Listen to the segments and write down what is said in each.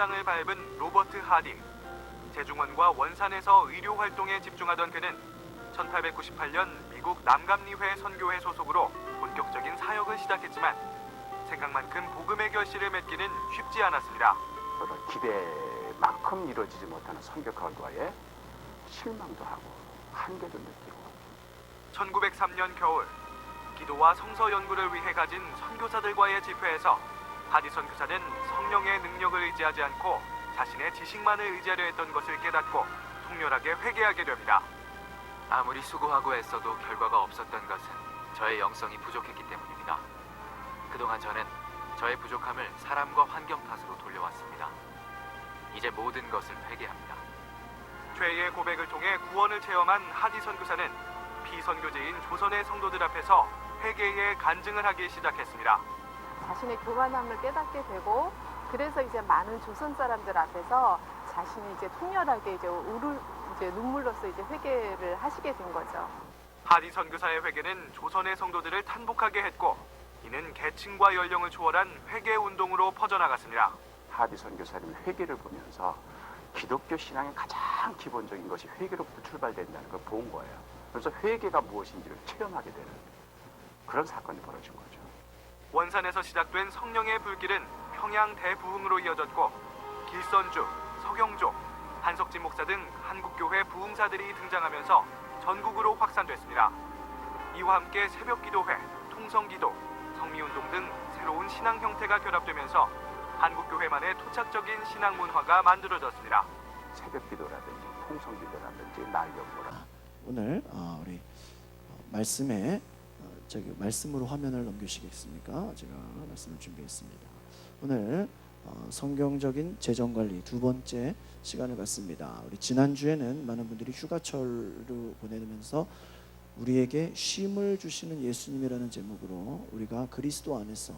땅을 밟은 로버트 하디. 제중원과 원산에서 의료 활동에 집중하던 그는 1898년 미국 남감리회 선교회 소속으로 본격적인 사역을 시작했지만 생각만큼 복음의 결실을 맺기는 쉽지 않았습니다. 저도 기대만큼 이루어지지 못하는 선교 결과에 실망도 하고 한계도 느끼고. 1903년 겨울 기도와 성서 연구를 위해 가진 선교사들과의 집회에서 하디 선교사는 성령의 능력을 의지하지 않고 자신의 지식만을 의지하려 했던 것을 깨닫고 통렬하게 회개하게 됩니다. 아무리 수고하고 애써도 결과가 없었던 것은 저의 영성이 부족했기 때문입니다. 그동안 저는 저의 부족함을 사람과 환경 탓으로 돌려왔습니다. 이제 모든 것을 회개합니다. 죄의 고백을 통해 구원을 체험한 하디 선교사는 비선교제인 조선의 성도들 앞에서 회개의 간증을 하기 시작했습니다. 자신의 교만함을 깨닫게 되고, 그래서 이제 많은 조선 사람들 앞에서 자신이 이제 통렬하게 이제 눈물로써 이제 회개를 하시게 된 거죠. 하디 선교사의 회개는 조선의 성도들을 탄복하게 했고, 이는 계층과 연령을 초월한 회개 운동으로 퍼져나갔습니다. 하디 선교사님의 회개를 보면서 기독교 신앙의 가장 기본적인 것이 회개로부터 출발된다는 걸 본 거예요. 그래서 회개가 무엇인지를 체험하게 되는 그런 사건이 벌어진 거죠. 원산에서 시작된 성령의 불길은 평양 대부흥으로 이어졌고, 길선주, 서경조, 한석진 목사 등 한국교회 부흥사들이 등장하면서 전국으로 확산됐습니다. 이와 함께 새벽기도회, 통성기도, 성미운동 등 새로운 신앙 형태가 결합되면서 한국교회만의 토착적인 신앙 문화가 만들어졌습니다. 새벽기도라든지 통성기도라든지 날경보라. 오늘 우리 말씀으로 화면을 넘기시겠습니까? 제가 말씀을 준비했습니다. 오늘 성경적인 재정관리 두 번째 시간을 갖습니다. 우리 지난주에는 많은 분들이 휴가철을 보내면서 우리에게 쉼을 주시는 예수님이라는 제목으로 우리가 그리스도 안에서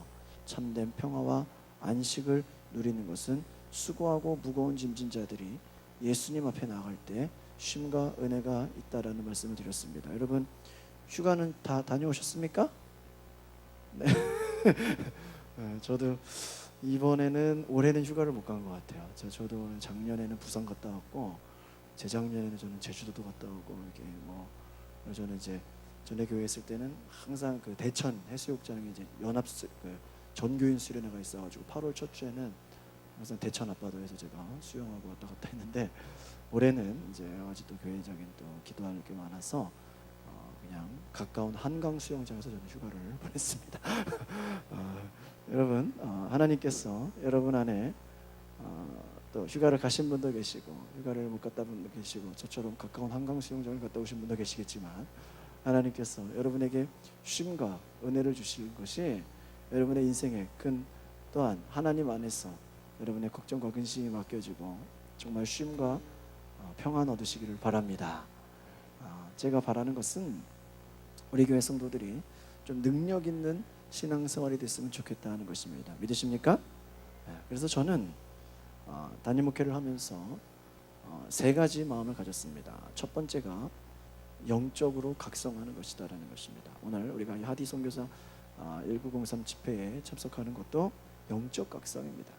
참된 평화와 안식을 누리는 것은 수고하고 무거운 짐진 자들이 예수님 앞에 나아갈 때 쉼과 은혜가 있다라는 말씀을 드렸습니다. 여러분 휴가는 다 다녀오셨습니까? 네. 저도 이번에는 올해는 휴가를 못 간 것 같아요. 저도 작년에는 부산 갔다 왔고, 재작년에는 저는 제주도도 갔다 오고, 이렇게 저는 이제 전에 교회 있을 때는 항상 그 대천 해수욕장에 이제 연합 전교인 수련회가 있어가지고 8월 첫 주에는 항상 대천 앞바다에서 제가 수영하고 왔다 갔다 했는데, 올해는 이제 아직도 교회적인 또 기도할 게 많아서 그냥 가까운 한강 수영장에서 저는 휴가를 보냈습니다. 여러분 하나님께서 여러분 안에 또 휴가를 가신 분도 계시고 휴가를 못 갔다 분도 계시고 저처럼 가까운 한강 수영장을 갔다 오신 분도 계시겠지만, 하나님께서 여러분에게 쉼과 은혜를 주실 것이 여러분의 인생의 큰, 또한 하나님 안에서 여러분의 걱정과 근심이 맡겨지고 정말 쉼과 평안 얻으시기를 바랍니다. 제가 바라는 것은 우리 교회 성도들이 좀 능력 있는 신앙생활이 됐으면 좋겠다 하는 것입니다. 믿으십니까? 그래서 저는 단임 목회를 하면서 세 가지 마음을 가졌습니다. 첫 번째가 영적으로 각성하는 것이다라는 것입니다. 오늘 우리가 하디 선교사 1903 집회에 참석하는 것도 영적 각성입니다.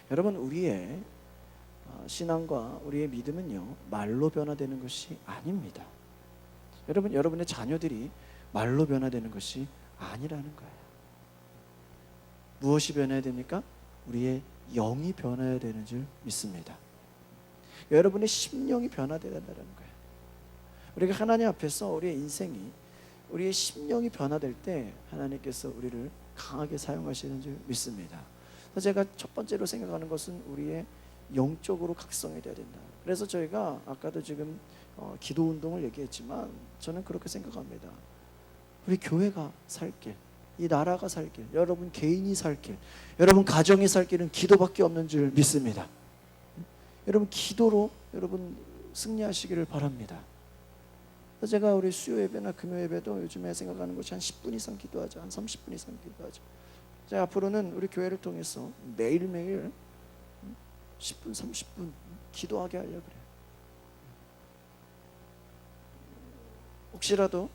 여러분 우리의 신앙과 우리의 믿음은요 말로 변화되는 것이 아닙니다. 여러분의 자녀들이 말로 변화되는 것이 아니라는 거예요. 무엇이 변해야 됩니까? 우리의 영이 변해야 되는 줄 믿습니다. 여러분의 심령이 변화되어야 된다는 거예요. 우리가 하나님 앞에서 우리의 인생이, 우리의 심령이 변화될 때 하나님께서 우리를 강하게 사용하시는 줄 믿습니다. 그래서 제가 첫 번째로 생각하는 것은 우리의 영적으로 각성이 되어야 된다. 그래서 저희가 아까도 지금 기도 운동을 얘기했지만 저는 그렇게 생각합니다. 우리 교회가 살 길, 이 나라가 살 길, 여러분 개인이 살 길, 여러분 가정이 살 길은 기도밖에 없는 줄 믿습니다. 여러분 기도로 여러분 승리하시기를 바랍니다. 제가 우리 수요 예배나 금요 예배도 요즘에 생각하는 것이 한 10분 이상 기도하자, 한 30분 이상 기도하자. 제가 앞으로는 우리 교회를 통해서 매일매일 10분, 30분 기도하게 하려고 그래요. 혹시라도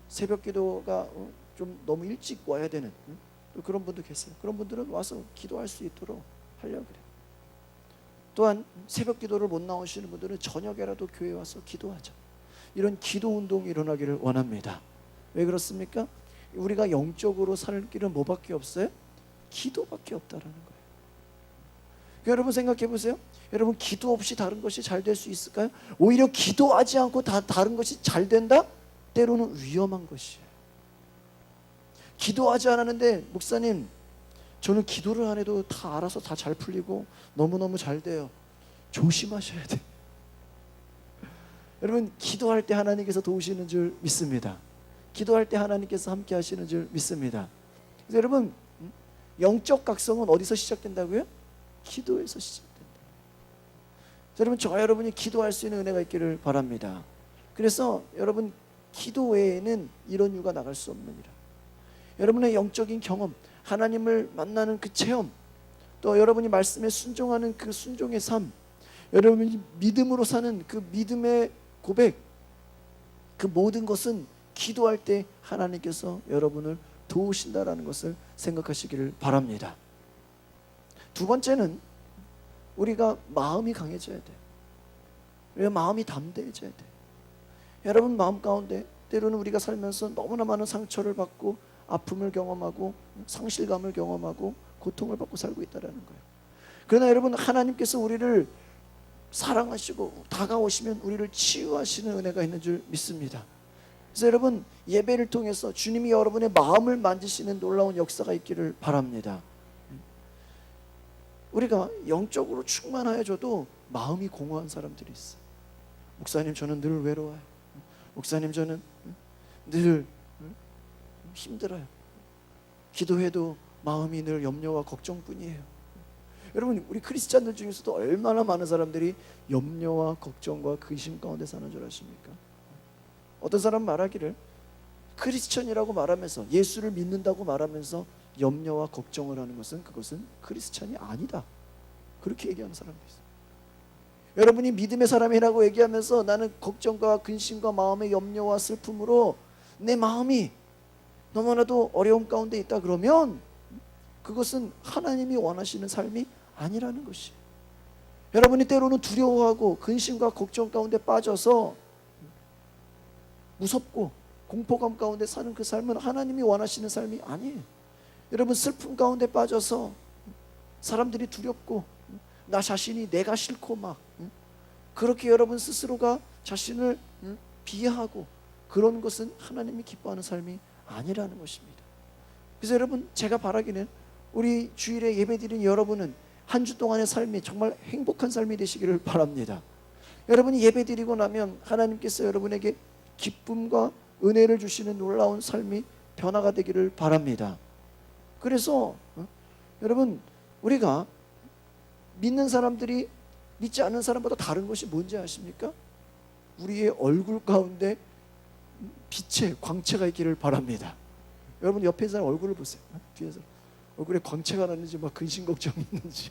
새벽 기도가 좀 너무 일찍 와야 되는 그런 분도 계세요. 그런 분들은 와서 기도할 수 있도록 하려고 그래요. 또한 새벽 기도를 못 나오시는 분들은 저녁에라도 교회에 와서 기도하자. 이런 기도 운동이 일어나기를 원합니다. 왜 그렇습니까? 우리가 영적으로 살 길은 뭐밖에 없어요? 기도밖에 없다라는 거예요. 여러분 생각해 보세요. 여러분 기도 없이 다른 것이 잘 될 수 있을까요? 오히려 기도하지 않고 다른 것이 잘 된다? 때로는 위험한 것이에요. 기도하지 않았는데 목사님 저는 기도를 안 해도 다 알아서 다 잘 풀리고 너무너무 잘 돼요. 조심하셔야 돼요. 여러분 기도할 때 하나님께서 도우시는 줄 믿습니다. 기도할 때 하나님께서 함께 하시는 줄 믿습니다. 그래서 여러분 영적 각성은 어디서 시작된다고요? 기도에서 시작된다. 여러분 저와 여러분이 기도할 수 있는 은혜가 있기를 바랍니다. 그래서 여러분 기도 외에는 이런 이유가 나갈 수 없느니라. 여러분의 영적인 경험, 하나님을 만나는 그 체험, 또 여러분이 말씀에 순종하는 그 순종의 삶, 여러분이 믿음으로 사는 그 믿음의 고백, 그 모든 것은 기도할 때 하나님께서 여러분을 도우신다라는 것을 생각하시기를 바랍니다. 두 번째는 우리가 마음이 강해져야 돼요. 우리가 마음이 담대해져야 돼요. 여러분 마음 가운데 때로는 우리가 살면서 너무나 많은 상처를 받고 아픔을 경험하고 상실감을 경험하고 고통을 받고 살고 있다는 거예요. 그러나 여러분 하나님께서 우리를 사랑하시고 다가오시면 우리를 치유하시는 은혜가 있는 줄 믿습니다. 그래서 여러분 예배를 통해서 주님이 여러분의 마음을 만지시는 놀라운 역사가 있기를 바랍니다. 우리가 영적으로 충만하여져도 마음이 공허한 사람들이 있어요. 목사님 저는 늘 외로워요. 목사님 저는 늘 힘들어요. 기도해도 마음이 늘 염려와 걱정뿐이에요. 여러분 우리 크리스찬들 중에서도 얼마나 많은 사람들이 염려와 걱정과 근심 가운데 사는 줄 아십니까? 어떤 사람 말하기를 크리스찬이라고 말하면서 예수를 믿는다고 말하면서 염려와 걱정을 하는 것은 그것은 크리스찬이 아니다. 그렇게 얘기하는 사람도 있어요. 여러분이 믿음의 사람이라고 얘기하면서 나는 걱정과 근심과 마음의 염려와 슬픔으로 내 마음이 너무나도 어려움 가운데 있다 그러면 그것은 하나님이 원하시는 삶이 아니라는 것이에요. 여러분이 때로는 두려워하고 근심과 걱정 가운데 빠져서 무섭고 공포감 가운데 사는 그 삶은 하나님이 원하시는 삶이 아니에요. 여러분 슬픔 가운데 빠져서 사람들이 두렵고 나 자신이 내가 싫고 막 그렇게 여러분 스스로가 자신을 비하하고 그런 것은 하나님이 기뻐하는 삶이 아니라는 것입니다. 그래서 여러분 제가 바라기는 우리 주일에 예배드린 여러분은 한 주 동안의 삶이 정말 행복한 삶이 되시기를 바랍니다. 여러분이 예배드리고 나면 하나님께서 여러분에게 기쁨과 은혜를 주시는 놀라운 삶이 변화가 되기를 바랍니다. 그래서 여러분 우리가 믿는 사람들이 믿지 않는 사람보다 다른 것이 뭔지 아십니까? 우리의 얼굴 가운데 빛의 광채가 있기를 바랍니다. 여러분 옆에 있는 사람 얼굴을 보세요. 뒤에서 얼굴에 광채가 났는지 막 근심 걱정이 있는지.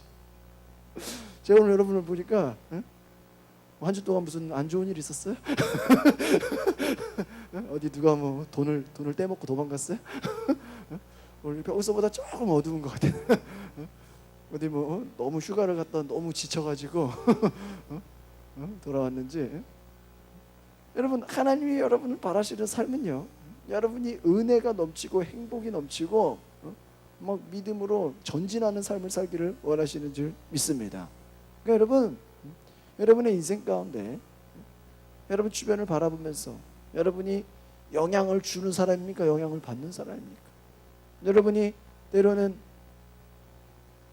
제가 오늘 여러분을 보니까 한 주 동안 무슨 안 좋은 일 있었어요? 어디 누가 뭐 돈을 떼먹고 도망갔어요? 오늘 평소보다 조금 어두운 것 같아요. 어디 뭐 너무 휴가를 갔다 너무 지쳐가지고 돌아왔는지. 여러분 하나님이 여러분을 바라시는 삶은요, 여러분이 은혜가 넘치고 행복이 넘치고 막 믿음으로 전진하는 삶을 살기를 원하시는 줄 믿습니다. 그러니까 여러분 여러분의 인생 가운데 여러분 주변을 바라보면서 여러분이 영향을 주는 사람입니까? 영향을 받는 사람입니까? 여러분이 때로는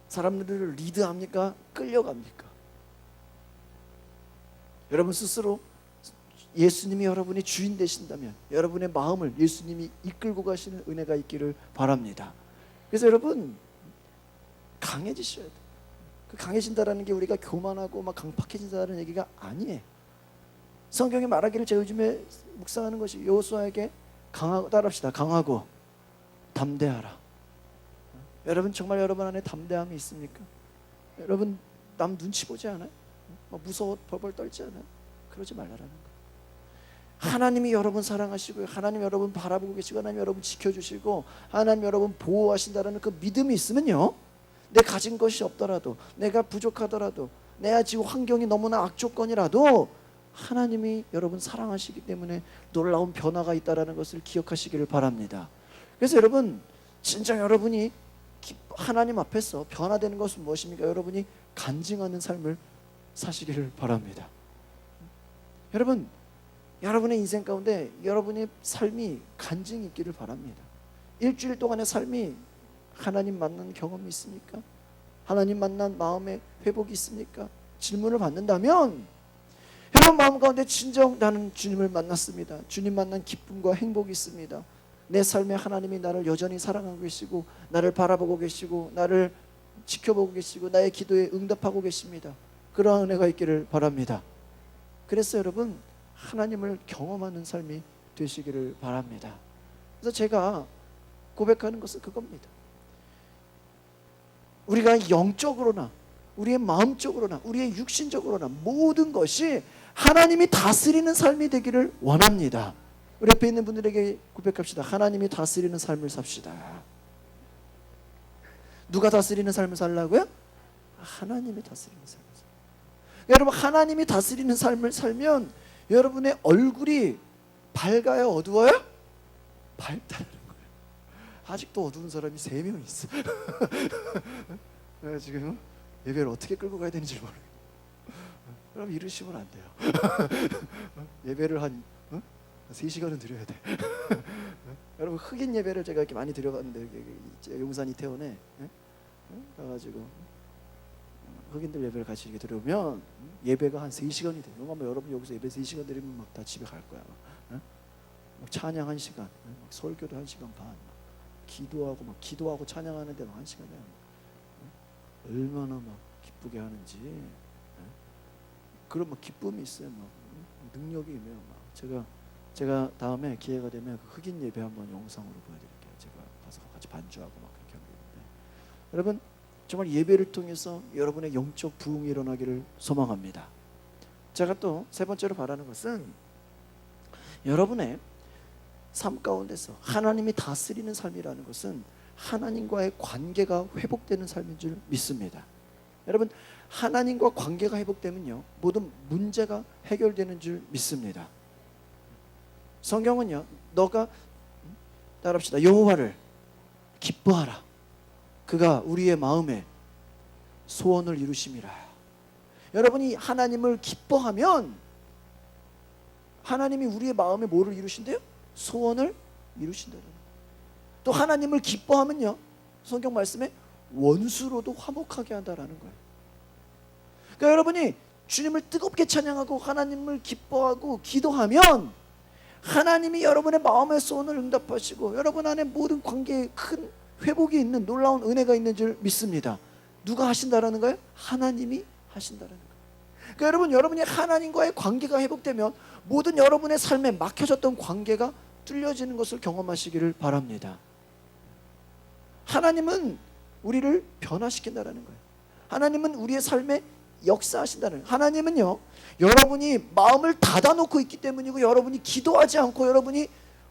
사람들을 리드합니까? 끌려갑니까? 여러분 스스로 예수님이 여러분의 주인 되신다면 여러분의 마음을 예수님이 이끌고 가시는 은혜가 있기를 바랍니다. 그래서 여러분 강해지셔야 돼요. 그 강해진다라는 게 우리가 교만하고 막 강팍해진다는 얘기가 아니에요. 성경에 말하기를 제가 요즘에 묵상하는 것이 여호수아에게 강하고 따라합시다. 강하고 담대하라. 여러분 정말 여러분 안에 담대함이 있습니까? 여러분 남 눈치 보지 않아요? 막 무서워 벌벌 떨지 않아요? 그러지 말라라는 거예요. 하나님이 여러분 사랑하시고 하나님 여러분 바라보고 계시고 하나님 여러분 지켜주시고 하나님 여러분 보호하신다는 그 믿음이 있으면요, 내 가진 것이 없더라도 내가 부족하더라도 내가 지금 환경이 너무나 악조건이라도 하나님이 여러분 사랑하시기 때문에 놀라운 변화가 있다는 것을 기억하시기를 바랍니다. 그래서 여러분 진짜 여러분이 하나님 앞에서 변화되는 것은 무엇입니까? 여러분이 간증하는 삶을 사시기를 바랍니다. 여러분, 여러분의 인생 가운데 여러분의 삶이 간증이 있기를 바랍니다. 일주일 동안의 삶이 하나님 만난 경험이 있습니까? 하나님 만난 마음의 회복이 있습니까? 질문을 받는다면 여러분 마음 가운데 진정 나는 주님을 만났습니다. 주님 만난 기쁨과 행복이 있습니다. 내 삶에 하나님이 나를 여전히 사랑하고 계시고 나를 바라보고 계시고 나를 지켜보고 계시고 나의 기도에 응답하고 계십니다. 그러한 은혜가 있기를 바랍니다. 그래서 여러분 하나님을 경험하는 삶이 되시기를 바랍니다. 그래서 제가 고백하는 것은 그겁니다. 우리가 영적으로나 우리의 마음적으로나 우리의 육신적으로나 모든 것이 하나님이 다스리는 삶이 되기를 원합니다. 우리 옆에 있는 분들에게 고백합시다. 하나님이 다스리는 삶을 삽시다. 누가 다스리는 삶을 살라고요? 하나님이 다스리는 삶을 살라고요. 여러분 하나님이 다스리는 삶을 살면 여러분의 얼굴이 밝아요? 어두워요? 밝다는 거예요. 아직도 어두운 사람이 3명 있어. 내가 지금 예배를 어떻게 끌고 가야 되는지 모르겠어요. 여러분 이러시면 안 돼요. 예배를 한 3시간은 드려야 돼. 여러분 흑인 예배를 제가 이렇게 많이 드려봤는데 용산 이태원에 가가지고 흑인들 예배를 같이 이렇게 들으면 예배가 한 3시간이 돼요. 아마 여러분 여기서 예배 3시간 드리면 막 다 집에 갈 거야. 막 찬양 1시간, 막 설교도 1시간 반, 막 기도하고 찬양하는데 막 1시간 얼마나 막 기쁘게 하는지. 그런 막 기쁨이 있어요. 막 능력이 있네요. 막 제가 다음에 기회가 되면 그 흑인 예배 한번 영상으로 보여드릴게요. 제가 가서 같이 반주하고 막 그렇게 하는데 여러분 정말 예배를 통해서 여러분의 영적 부흥이 일어나기를 소망합니다. 제가 또 세 번째로 바라는 것은 여러분의 삶 가운데서 하나님이 다스리는 삶이라는 것은 하나님과의 관계가 회복되는 삶인 줄 믿습니다. 여러분 하나님과 관계가 회복되면요 모든 문제가 해결되는 줄 믿습니다. 성경은요 너가 따라합시다. 여호와를 기뻐하라. 그가 우리의 마음에 소원을 이루심이라. 여러분이 하나님을 기뻐하면 하나님이 우리의 마음에 뭐를 이루신대요? 소원을 이루신다는 거예요. 또 하나님을 기뻐하면요 성경 말씀에 원수로도 화목하게 한다라는 거예요. 그러니까 여러분이 주님을 뜨겁게 찬양하고 하나님을 기뻐하고 기도하면 하나님이 여러분의 마음의 소원을 응답하시고 여러분 안에 모든 관계에 큰 회복이 있는 놀라운 은혜가 있는 줄 믿습니다. 누가 하신다라는 거예요? 하나님이 하신다라는 거예요. 그러니까 여러분 여러분이 하나님과의 관계가 회복되면 모든 여러분의 삶에 막혀졌던 관계가 뚫려지는 것을 경험하시기를 바랍니다. 하나님은 우리를 변화시킨다라는 거예요. 하나님은 우리의 삶에 역사하신다는 거예요. 하나님은요 여러분이 마음을 닫아놓고 있기 때문이고 여러분이 기도하지 않고 여러분이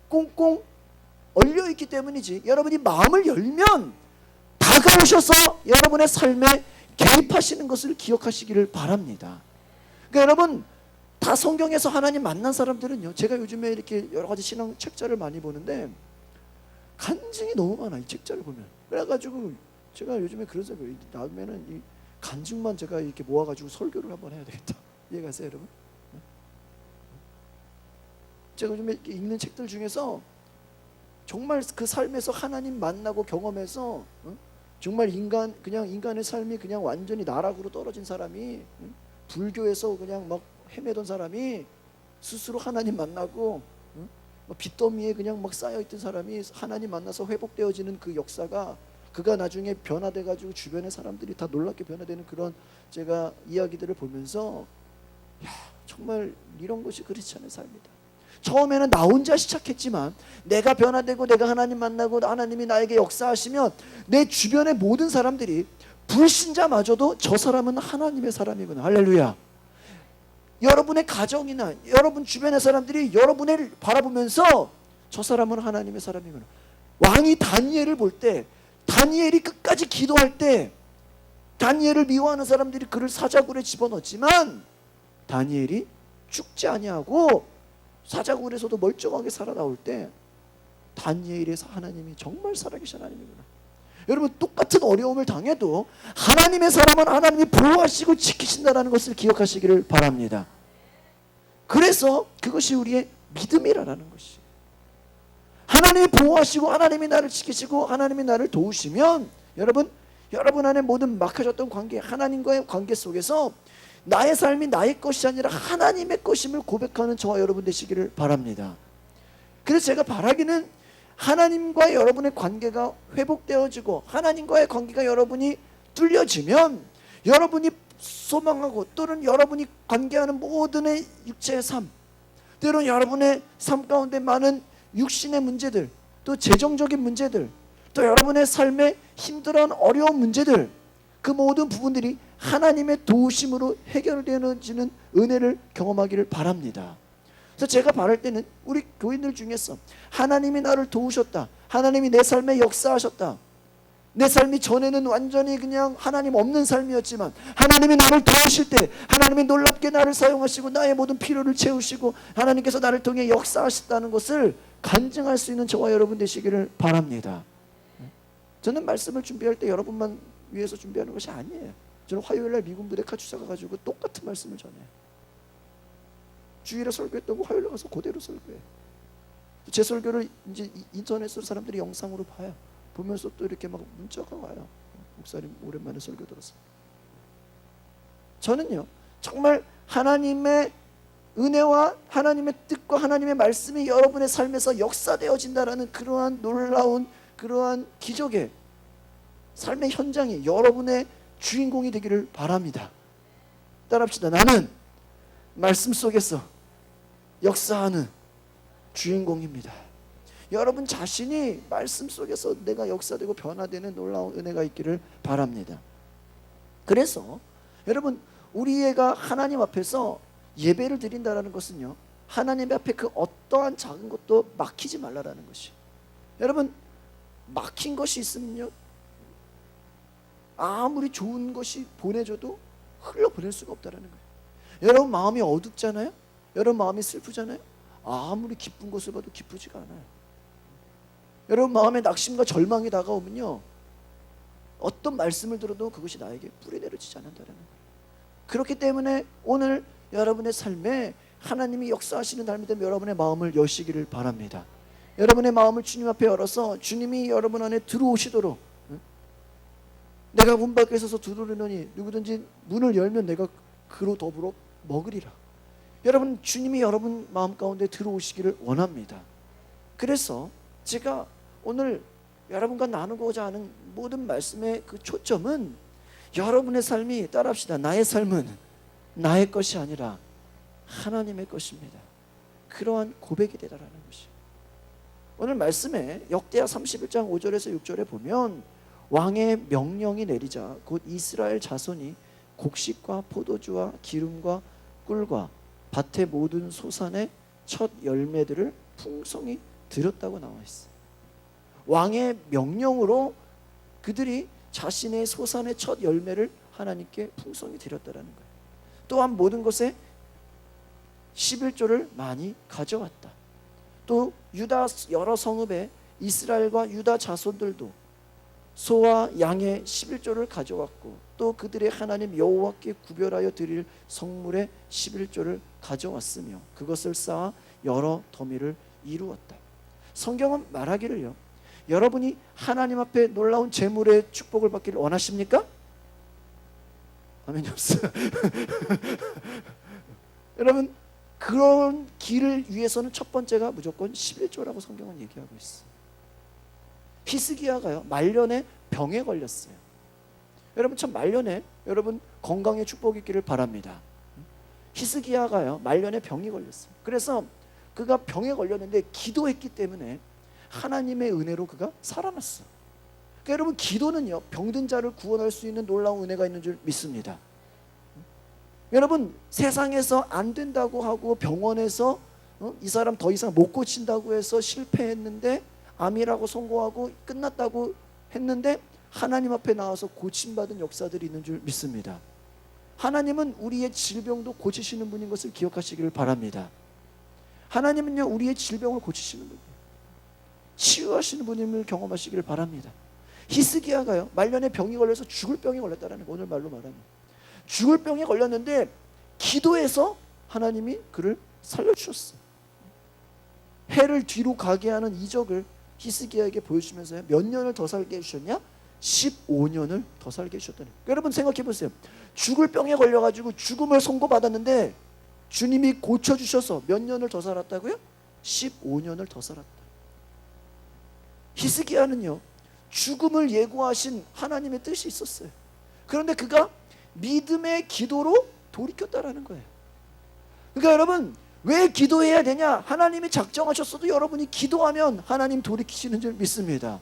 꽁꽁 얼려있기 때문이지 여러분이 마음을 열면 다가오셔서 여러분의 삶에 개입하시는 것을 기억하시기를 바랍니다. 그러니까 여러분 다 성경에서 하나님 만난 사람들은요 제가 요즘에 이렇게 여러 가지 신앙 책자를 많이 보는데 간증이 너무 많아. 이 책자를 보면 그래가지고 제가 요즘에 그래서 다음에는 이 간증만 제가 이렇게 모아가지고 설교를 한번 해야 되겠다. 이해가세요 여러분? 제가 요즘에 이렇게 읽는 책들 중에서 정말 그 삶에서 하나님 만나고 경험해서 정말 그냥 인간의 삶이 그냥 완전히 나락으로 떨어진 사람이 불교에서 그냥 막 헤매던 사람이 스스로 하나님 만나고 빚더미에 그냥 막 쌓여있던 사람이 하나님 만나서 회복되어지는 그 역사가 그가 나중에 변화돼가지고 주변의 사람들이 다 놀랍게 변화되는 그런 제가 이야기들을 보면서 정말 이런 것이 그렇지 않은 삶이다. 처음에는 나 혼자 시작했지만 내가 변화되고 내가 하나님 만나고 하나님이 나에게 역사하시면 내 주변의 모든 사람들이 불신자마저도 저 사람은 하나님의 사람이구나. 할렐루야. 여러분의 가정이나 여러분 주변의 사람들이 여러분을 바라보면서 저 사람은 하나님의 사람이구나. 왕이 다니엘을 볼 때 다니엘이 끝까지 기도할 때 다니엘을 미워하는 사람들이 그를 사자굴에 집어넣었지만 다니엘이 죽지 아니하고 사자굴에서도 멀쩡하게 살아나올 때 다니엘에서 하나님이 정말 살아계신 하나님이구나. 여러분, 똑같은 어려움을 당해도 하나님의 사람은 하나님이 보호하시고 지키신다는 것을 기억하시기를 바랍니다. 그래서 그것이 우리의 믿음이라는 것이, 하나님이 보호하시고 하나님이 나를 지키시고 하나님이 나를 도우시면 여러분 안에 모든 막혀졌던 관계, 하나님과의 관계 속에서 나의 삶이 나의 것이 아니라 하나님의 것임을 고백하는 저와 여러분 되시기를 바랍니다. 그래서 제가 바라기는 하나님과 여러분의 관계가 회복되어지고 하나님과의 관계가 여러분이 뚫려지면 여러분이 소망하고 또는 여러분이 관계하는 모든 육체의 삶, 때로는 여러분의 삶 가운데 많은 육신의 문제들, 또 재정적인 문제들, 또 여러분의 삶에 힘들어하는 어려운 문제들, 그 모든 부분들이 하나님의 도우심으로 해결되어지는 은혜를 경험하기를 바랍니다. 그래서 제가 바랄 때는 우리 교인들 중에서 하나님이 나를 도우셨다, 하나님이 내 삶에 역사하셨다, 내 삶이 전에는 완전히 그냥 하나님 없는 삶이었지만 하나님이 나를 도우실 때 하나님이 놀랍게 나를 사용하시고 나의 모든 필요를 채우시고 하나님께서 나를 통해 역사하셨다는 것을 간증할 수 있는 저와 여러분 되시기를 바랍니다. 저는 말씀을 준비할 때 여러분만 위해서 준비하는 것이 아니에요. 저는 화요일날 미군 부대 카투사 가가지고 똑같은 말씀을 전해요. 주일에 설교했다고 화요일에 가서 그대로 설교해요. 제 설교를 이제 인터넷으로 사람들이 영상으로 봐요. 보면서 또 이렇게 막 문자가 와요. 목사님 오랜만에 설교 들었어요. 저는요, 정말 하나님의 은혜와 하나님의 뜻과 하나님의 말씀이 여러분의 삶에서 역사되어진다라는 그러한 놀라운, 그러한 기적의 삶의 현장이 여러분의 주인공이 되기를 바랍니다. 따라합시다. 나는 말씀 속에서 역사하는 주인공입니다. 여러분 자신이 말씀 속에서 내가 역사되고 변화되는 놀라운 은혜가 있기를 바랍니다. 그래서 여러분, 우리가 하나님 앞에서 예배를 드린다는 것은요, 하나님 앞에 그 어떠한 작은 것도 막히지 말라라는 것이. 여러분, 막힌 것이 있으면요, 아무리 좋은 것이 보내줘도 흘러보낼 수가 없다는 거예요. 여러분 마음이 어둡잖아요. 여러분 마음이 슬프잖아요. 아무리 기쁜 것을 봐도 기쁘지가 않아요. 여러분 마음에 낙심과 절망이 다가오면요, 어떤 말씀을 들어도 그것이 나에게 뿌리 내려지지 않는다는 거예요. 그렇기 때문에 오늘 여러분의 삶에 하나님이 역사하시는 삶이 되면 여러분의 마음을 여시기를 바랍니다. 여러분의 마음을 주님 앞에 열어서 주님이 여러분 안에 들어오시도록, 내가 문 밖에 서서 두드리노니 누구든지 문을 열면 내가 그로 더불어 먹으리라. 여러분, 주님이 여러분 마음 가운데 들어오시기를 원합니다. 그래서 제가 오늘 여러분과 나누고자 하는 모든 말씀의 그 초점은 여러분의 삶이, 따라합시다, 나의 삶은 나의 것이 아니라 하나님의 것입니다. 그러한 고백이 되라는 것이. 오늘 말씀에 역대하 31장 5절에서 6절에 보면 왕의 명령이 내리자 곧 이스라엘 자손이 곡식과 포도주와 기름과 꿀과 밭의 모든 소산의 첫 열매들을 풍성히 드렸다고 나와 있어요. 왕의 명령으로 그들이 자신의 소산의 첫 열매를 하나님께 풍성히 드렸다라는 거예요. 또한 모든 것에 11조를 많이 가져왔다. 또 유다 여러 성읍에 이스라엘과 유다 자손들도 소와 양의 11조를 가져왔고 또 그들의 하나님 여호와께 구별하여 드릴 성물의 11조를 가져왔으며 그것을 쌓아 여러 더미를 이루었다. 성경은 말하기를요, 여러분이 하나님 앞에 놀라운 재물의 축복을 받기를 원하십니까? 아멘이 없어요. 여러분, 그런 길을 위해서는 첫 번째가 무조건 11조라고 성경은 얘기하고 있어요. 히스기야가요, 말년에 병에 걸렸어요. 여러분, 참 말년에 여러분 건강의 축복이 있기를 바랍니다. 히스기야가요, 말년에 병이 걸렸어요. 그래서 그가 병에 걸렸는데 기도했기 때문에 하나님의 은혜로 그가 살아났어. 그러니까 여러분, 기도는요, 병든 자를 구원할 수 있는 놀라운 은혜가 있는 줄 믿습니다. 여러분, 세상에서 안 된다고 하고 병원에서 이 사람 더 이상 못 고친다고 해서 실패했는데 암이라고 선고하고 끝났다고 했는데 하나님 앞에 나와서 고침받은 역사들이 있는 줄 믿습니다. 하나님은 우리의 질병도 고치시는 분인 것을 기억하시기를 바랍니다. 하나님은요, 우리의 질병을 고치시는 분이에요. 치유하시는 분임을 경험하시기를 바랍니다. 히스기야가요, 말년에 병이 걸려서 죽을 병이 걸렸다는 거, 오늘 말로 말하면 죽을 병에 걸렸는데 기도해서 하나님이 그를 살려주셨어요. 해를 뒤로 가게 하는 이적을 히스기야에게 보여주면서 몇 년을 더 살게 해주셨냐? 15년을 더 살게 해주셨다는 거예요. 여러분 생각해 보세요. 죽을 병에 걸려가지고 죽음을 선고받았는데 주님이 고쳐주셔서 몇 년을 더 살았다고요? 15년을 더 살았다. 히스기야는요, 죽음을 예고하신 하나님의 뜻이 있었어요. 그런데 그가 믿음의 기도로 돌이켰다라는 거예요. 그러니까 여러분, 왜 기도해야 되냐? 하나님이 작정하셨어도 여러분이 기도하면 하나님 돌이키시는 줄 믿습니다.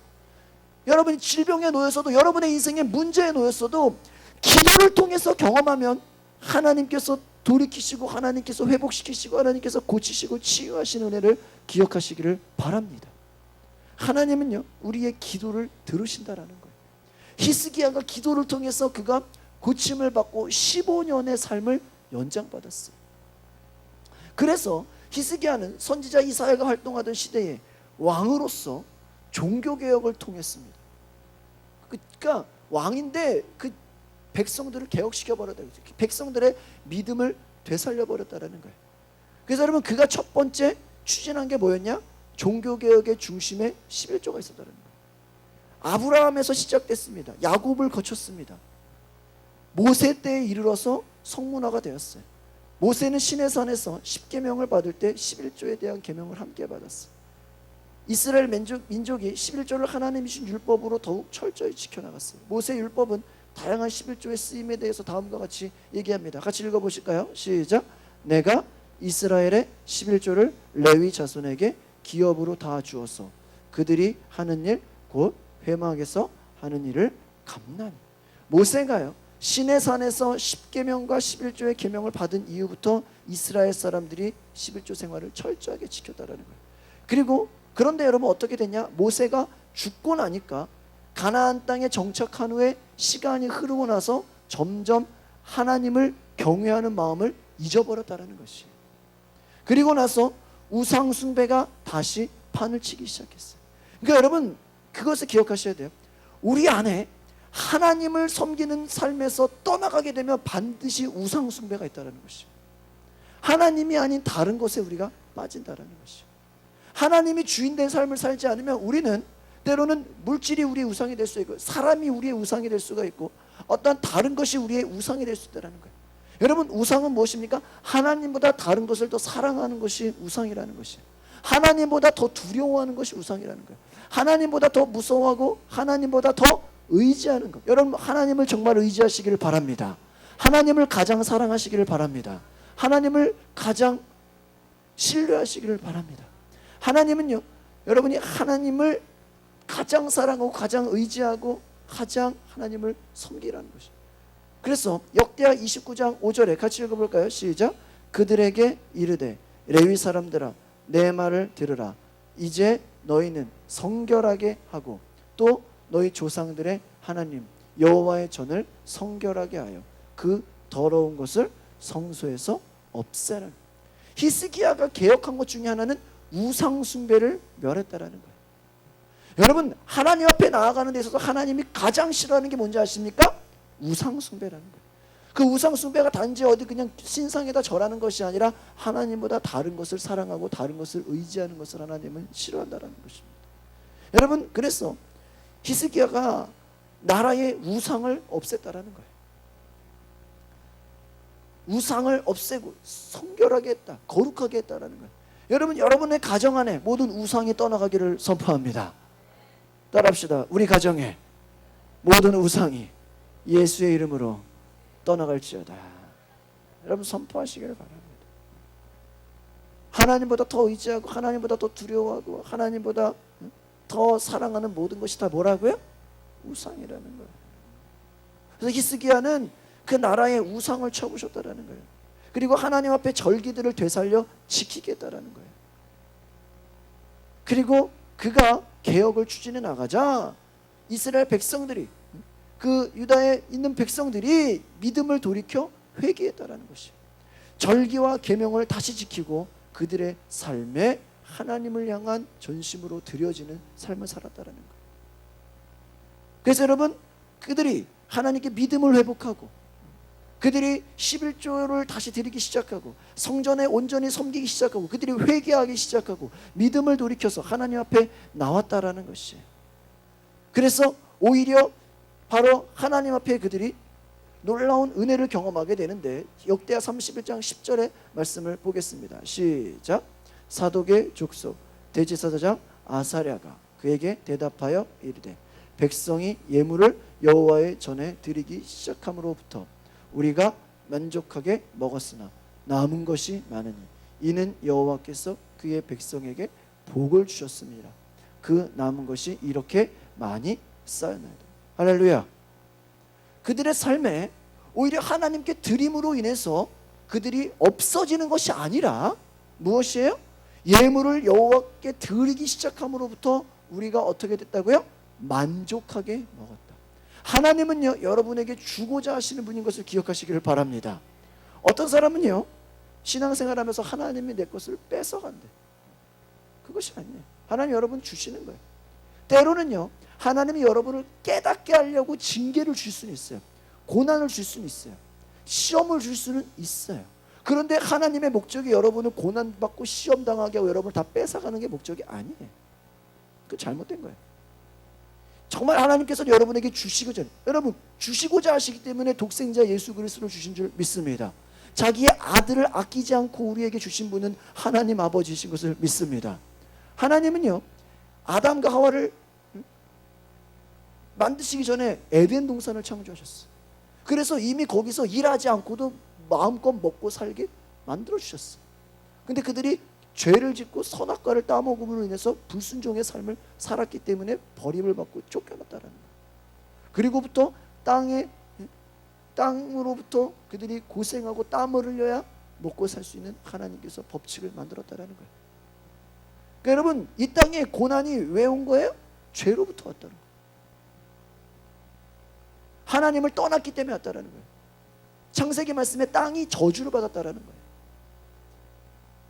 여러분이 질병에 놓였어도, 여러분의 인생에 문제에 놓였어도 기도를 통해서 경험하면 하나님께서 돌이키시고, 하나님께서 회복시키시고, 하나님께서 고치시고 치유하시는 은혜를 기억하시기를 바랍니다. 하나님은요, 우리의 기도를 들으신다라는 거예요. 히스기야가 기도를 통해서 그가 고침을 받고 15년의 삶을 연장받았어요. 그래서 히스기야는 선지자 이사야가 활동하던 시대에 왕으로서 종교개혁을 통했습니다. 그러니까 왕인데 그 백성들을 개혁시켜버렸다. 백성들의 믿음을 되살려버렸다는 거예요. 그래서 여러분, 그가 첫 번째 추진한 게 뭐였냐? 종교개혁의 중심에 11조가 있었다는 거예요. 아브라함에서 시작됐습니다. 야곱을 거쳤습니다. 모세 때에 이르러서 성문화가 되었어요. 모세는 시내산에서 10계명을 받을 때 11조에 대한 계명을 함께 받았어요. 이스라엘 민족이 11조를 하나님이 주신 율법으로 더욱 철저히 지켜나갔어요. 모세 율법은 다양한 11조의 쓰임에 대해서 다음과 같이 얘기합니다. 같이 읽어보실까요? 시작. 내가 이스라엘의 11조를 레위 자손에게 기업으로 다 주어서 그들이 하는 일 곧 회막에서 하는 일을 감나니. 모세가요, 시내산에서 10계명과 11조의 계명을 받은 이후부터 이스라엘 사람들이 11조 생활을 철저하게 지켰다라는 거예요. 그리고 그런데 여러분 어떻게 됐냐? 모세가 죽고 나니까 가나안 땅에 정착한 후에 시간이 흐르고 나서 점점 하나님을 경외하는 마음을 잊어버렸다는 것이에요. 그리고 나서 우상 숭배가 다시 판을 치기 시작했어요. 그러니까 여러분 그것을 기억하셔야 돼요. 우리 안에 하나님을 섬기는 삶에서 떠나가게 되면 반드시 우상 숭배가 있다는 것이에요. 하나님이 아닌 다른 것에 우리가 빠진다는 것이에요. 하나님이 주인된 삶을 살지 않으면 우리는 때로는 물질이 우리의 우상이 될 수 있고, 사람이 우리의 우상이 될 수가 있고, 어떤 다른 것이 우리의 우상이 될 수 있다는 거예요. 여러분, 우상은 무엇입니까? 하나님보다 다른 것을 더 사랑하는 것이 우상이라는 것이에요. 하나님보다 더 두려워하는 것이 우상이라는 거예요. 하나님보다 더 무서워하고 하나님보다 더 의지하는 것. 여러분, 하나님을 정말 의지하시기를 바랍니다. 하나님을 가장 사랑하시기를 바랍니다. 하나님을 가장 신뢰하시기를 바랍니다. 하나님은요, 여러분이 하나님을 가장 사랑하고 가장 의지하고 가장 하나님을 섬기라는 것이에요. 그래서 역대하 29장 5절에 같이 읽어볼까요? 시작. 그들에게 이르되 레위 사람들아 내 말을 들으라. 이제 너희는 성결하게 하고 또 너희 조상들의 하나님 여호와의 전을 성결하게 하여 그 더러운 것을 성소에서 없애라. 히스기야가 개혁한 것 중에 하나는 우상 숭배를 멸했다라는 거예요. 여러분, 하나님 앞에 나아가는 데 있어서 하나님이 가장 싫어하는 게 뭔지 아십니까? 우상 숭배라는 거예요. 그 우상 숭배가 단지 어디 그냥 신상에다 절하는 것이 아니라 하나님보다 다른 것을 사랑하고 다른 것을 의지하는 것을 하나님은 싫어한다는 것입니다. 여러분, 그래서 히스기야가 나라의 우상을 없앴다라는 거예요. 우상을 없애고 성결하게 했다, 거룩하게 했다라는 거예요. 여러분, 여러분의 가정 안에 모든 우상이 떠나가기를 선포합니다. 따라합시다. 우리 가정에 모든 우상이 예수의 이름으로 떠나갈지어다. 여러분 선포하시기를 바랍니다. 하나님보다 더 의지하고 하나님보다 더 두려워하고 하나님보다 더 사랑하는 모든 것이 다 뭐라고요? 우상이라는 거예요. 그래서 히스기야는 그 나라의 우상을 쳐부셨다라는 거예요. 그리고 하나님 앞에 절기들을 되살려 지키겠다라는 거예요. 그리고 그가 개혁을 추진해 나가자 이스라엘 백성들이 그 유다에 있는 백성들이 믿음을 돌이켜 회개했다라는 것이에요. 절기와 계명을 다시 지키고 그들의 삶에 하나님을 향한 전심으로 드려지는 삶을 살았다라는 거예요. 그래서 여러분, 그들이 하나님께 믿음을 회복하고 그들이 11조를 다시 드리기 시작하고 성전에 온전히 섬기기 시작하고 그들이 회개하기 시작하고 믿음을 돌이켜서 하나님 앞에 나왔다라는 것이에요. 그래서 오히려 바로 하나님 앞에 그들이 놀라운 은혜를 경험하게 되는데, 역대하 31장 10절의 말씀을 보겠습니다. 시작. 사독의 족속 대제사장 아사랴가 그에게 대답하여 이르되 백성이 예물을 여호와의 전에 드리기 시작함으로부터 우리가 만족하게 먹었으나 남은 것이 많으니 이는 여호와께서 그의 백성에게 복을 주셨습니다. 그 남은 것이 이렇게 많이 쌓였나이다. 할렐루야. 그들의 삶에 오히려 하나님께 드림으로 인해서 그들이 없어지는 것이 아니라 무엇이에요? 예물을 여호와께 드리기 시작함으로부터 우리가 어떻게 됐다고요? 만족하게 먹었다. 하나님은요, 여러분에게 주고자 하시는 분인 것을 기억하시기를 바랍니다. 어떤 사람은요, 신앙생활하면서 하나님이 내 것을 뺏어간대. 그것이 아니에요. 하나님 여러분 주시는 거예요. 때로는요, 하나님이 여러분을 깨닫게 하려고 징계를 줄 수는 있어요. 고난을 줄 수는 있어요. 시험을 줄 수는 있어요. 그런데 하나님의 목적이 여러분을 고난받고 시험당하게 하고 여러분을 다 뺏어가는 게 목적이 아니에요. 그 잘못된 거예요. 정말 하나님께서는 여러분에게 주시고자, 여러분 주시고자 하시기 때문에 독생자 예수 그리스도를 주신 줄 믿습니다. 자기의 아들을 아끼지 않고 우리에게 주신 분은 하나님 아버지이신 것을 믿습니다. 하나님은요, 아담과 하와를 만드시기 전에 에덴 동산을 창조하셨어요. 그래서 이미 거기서 일하지 않고도 마음껏 먹고 살게 만들어주셨어요. 근데 그들이 죄를 짓고 선악과를 따먹음으로 인해서 불순종의 삶을 살았기 때문에 버림을 받고 쫓겨났다는 거예요. 그리고부터 땅으로부터 그들이 고생하고 땀을 흘려야 먹고 살 수 있는 하나님께서 법칙을 만들었다는 거예요. 그러니까 여러분, 이 땅에 고난이 왜 온 거예요? 죄로부터 왔다는 거예요. 하나님을 떠났기 때문에 왔다는 거예요. 창세기 말씀에 땅이 저주를 받았다는 거예요.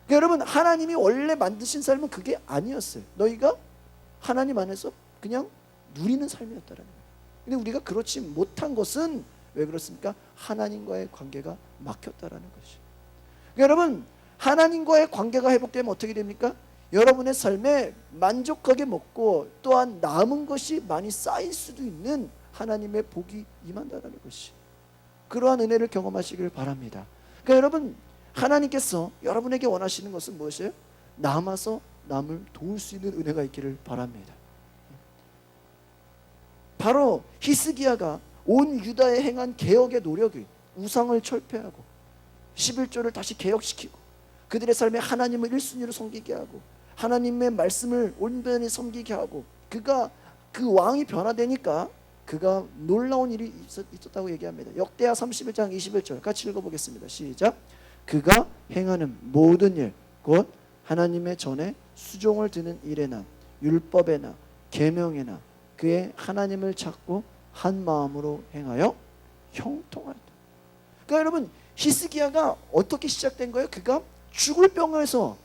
그러니까 여러분, 하나님이 원래 만드신 삶은 그게 아니었어요. 너희가 하나님 안에서 그냥 누리는 삶이었다는 거예요. 근데 우리가 그렇지 못한 것은 왜 그렇습니까? 하나님과의 관계가 막혔다라는 것이죠. 그러니까 여러분, 하나님과의 관계가 회복되면 어떻게 됩니까? 여러분의 삶에 만족하게 먹고 또한 남은 것이 많이 쌓일 수도 있는 하나님의 복이 임한다는 것이, 그러한 은혜를 경험하시길 바랍니다. 그러니까 여러분, 하나님께서 여러분에게 원하시는 것은 무엇이에요? 남아서 남을 도울 수 있는 은혜가 있기를 바랍니다. 바로 히스기야가 온 유다에 행한 개혁의 노력이 우상을 철폐하고 11조를 다시 개혁시키고 그들의 삶에 하나님을 1순위로 섬기게 하고 하나님의 말씀을 온전히 섬기게 하고, 그가 그 왕이 변화되니까 그가 놀라운 일이 있었다고 얘기합니다. 역대하 31장 21절 같이 읽어보겠습니다. 시작. 그가 행하는 모든 일 곧 하나님의 전에 수종을 드는 일에나 율법에나 계명에나 그의 하나님을 찾고 한 마음으로 행하여 형통하였다. 그러니까 여러분, 히스기야가 어떻게 시작된 거예요? 그가 죽을 병에서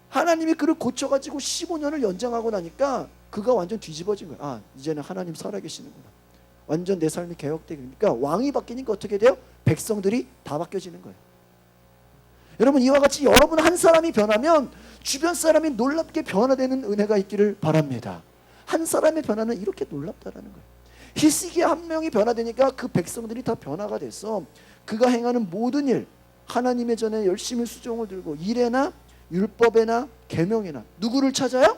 하나님이 그를 고쳐가지고 15년을 연장하고 나니까 그가 완전 뒤집어진 거예요. 아, 이제는 하나님 살아계시는구나. 완전 내 삶이 개혁되니까 왕이 바뀌니까 어떻게 돼요? 백성들이 다 바뀌어지는 거예요. 여러분, 이와 같이 여러분 한 사람이 변하면 주변 사람이 놀랍게 변화되는 은혜가 있기를 바랍니다. 한 사람의 변화는 이렇게 놀랍다라는 거예요. 히스기야 한 명이 변화되니까 그 백성들이 다 변화가 돼서 그가 행하는 모든 일, 하나님의 전에 열심히 수종을 들고 일에나 율법에나 계명에나 누구를 찾아요?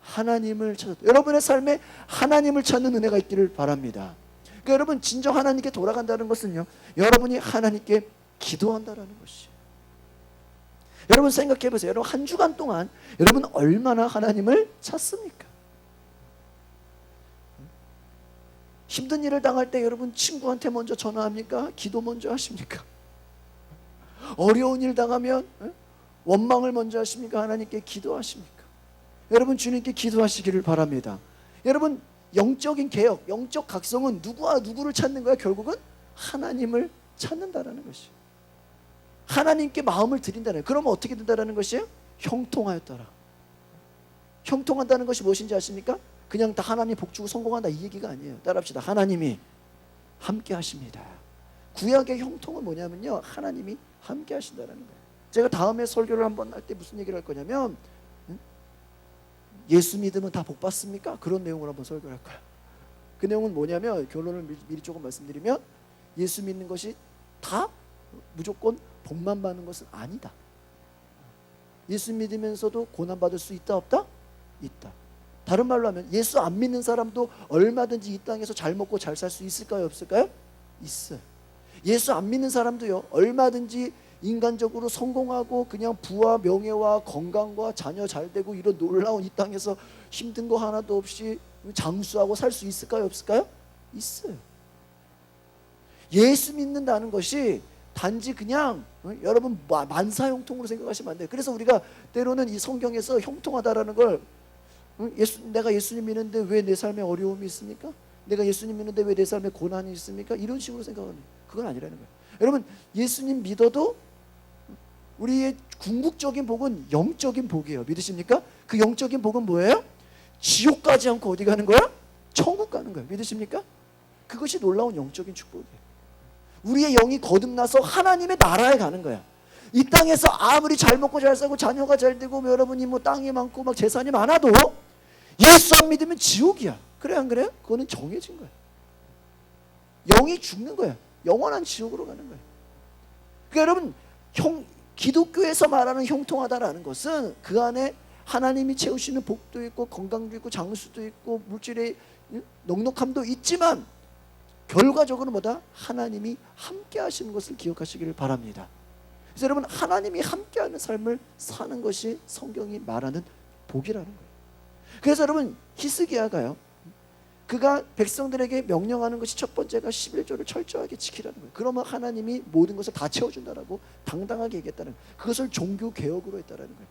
하나님을 찾았다. 여러분의 삶에 하나님을 찾는 은혜가 있기를 바랍니다. 그러니까 여러분, 진정 하나님께 돌아간다는 것은요, 여러분이 하나님께 기도한다라는 것이에요. 여러분 생각해 보세요. 여러분 한 주간 동안 여러분 얼마나 하나님을 찾습니까? 힘든 일을 당할 때 여러분 친구한테 먼저 전화합니까? 기도 먼저 하십니까? 어려운 일 당하면 원망을 먼저 하십니까? 하나님께 기도하십니까? 여러분 주님께 기도하시기를 바랍니다. 여러분 영적인 개혁, 영적 각성은 누구와 누구를 찾는 거야? 결국은 하나님을 찾는다라는 것이. 하나님께 마음을 드린다는 거예요. 그러면 어떻게 된다라는 것이에요? 형통하였더라. 형통한다는 것이 무엇인지 아십니까? 그냥 다 하나님 복 주고 성공한다 이 얘기가 아니에요. 따라합시다. 하나님이 함께 하십니다. 구약의 형통은 뭐냐면요, 하나님이 함께 하신다는 거예요. 제가 다음에 설교를 한번 할 때 무슨 얘기를 할 거냐면, 예수 믿으면 다 복 받습니까? 그런 내용을 한번 설교를 할 거야. 그 내용은 뭐냐면, 결론을 미리 조금 말씀드리면, 예수 믿는 것이 다 무조건 복만 받는 것은 아니다. 예수 믿으면서도 고난 받을 수 있다 없다? 있다. 다른 말로 하면 예수 안 믿는 사람도 얼마든지 이 땅에서 잘 먹고 잘 살 수 있을까요? 없을까요? 있어요. 예수 안 믿는 사람도요, 얼마든지 인간적으로 성공하고 그냥 부와 명예와 건강과 자녀 잘 되고 이런 놀라운 이 땅에서 힘든 거 하나도 없이 장수하고 살 수 있을까요? 없을까요? 있어요. 예수 믿는다는 것이 단지 그냥 여러분 만사형통으로 생각하시면 안 돼요. 그래서 우리가 때로는 이 성경에서 형통하다라는 걸 내가 예수님 믿는데 왜 내 삶에 어려움이 있습니까? 내가 예수님 믿는데 왜 내 삶에 고난이 있습니까? 이런 식으로 생각하는 거예요. 그건 아니라는 거예요. 여러분, 예수님 믿어도 우리의 궁극적인 복은 영적인 복이에요. 믿으십니까? 그 영적인 복은 뭐예요? 지옥 가지 않고 어디 가는 거야? 천국 가는 거예요. 믿으십니까? 그것이 놀라운 영적인 축복이에요. 우리의 영이 거듭나서 하나님의 나라에 가는 거야. 이 땅에서 아무리 잘 먹고 잘 살고 자녀가 잘 되고 여러분이 뭐 땅이 많고 막 재산이 많아도 예수 안 믿으면 지옥이야. 그래 안 그래요? 그거는 정해진 거야. 영이 죽는 거야. 영원한 지옥으로 가는 거야. 그러니까 여러분, 기독교에서 말하는 형통하다라는 것은 그 안에 하나님이 채우시는 복도 있고 건강도 있고 장수도 있고 물질의 넉넉함도 있지만 결과적으로 뭐다? 하나님이 함께 하시는 것을 기억하시기를 바랍니다. 그래서 여러분, 하나님이 함께하는 삶을 사는 것이 성경이 말하는 복이라는 거예요. 그래서 여러분, 히스기야가요, 그가 백성들에게 명령하는 것이 첫 번째가 11조를 철저하게 지키라는 거예요. 그러면 하나님이 모든 것을 다 채워준다라고 당당하게 얘기했다는 거예요. 그것을 종교 개혁으로 했다라는 거예요.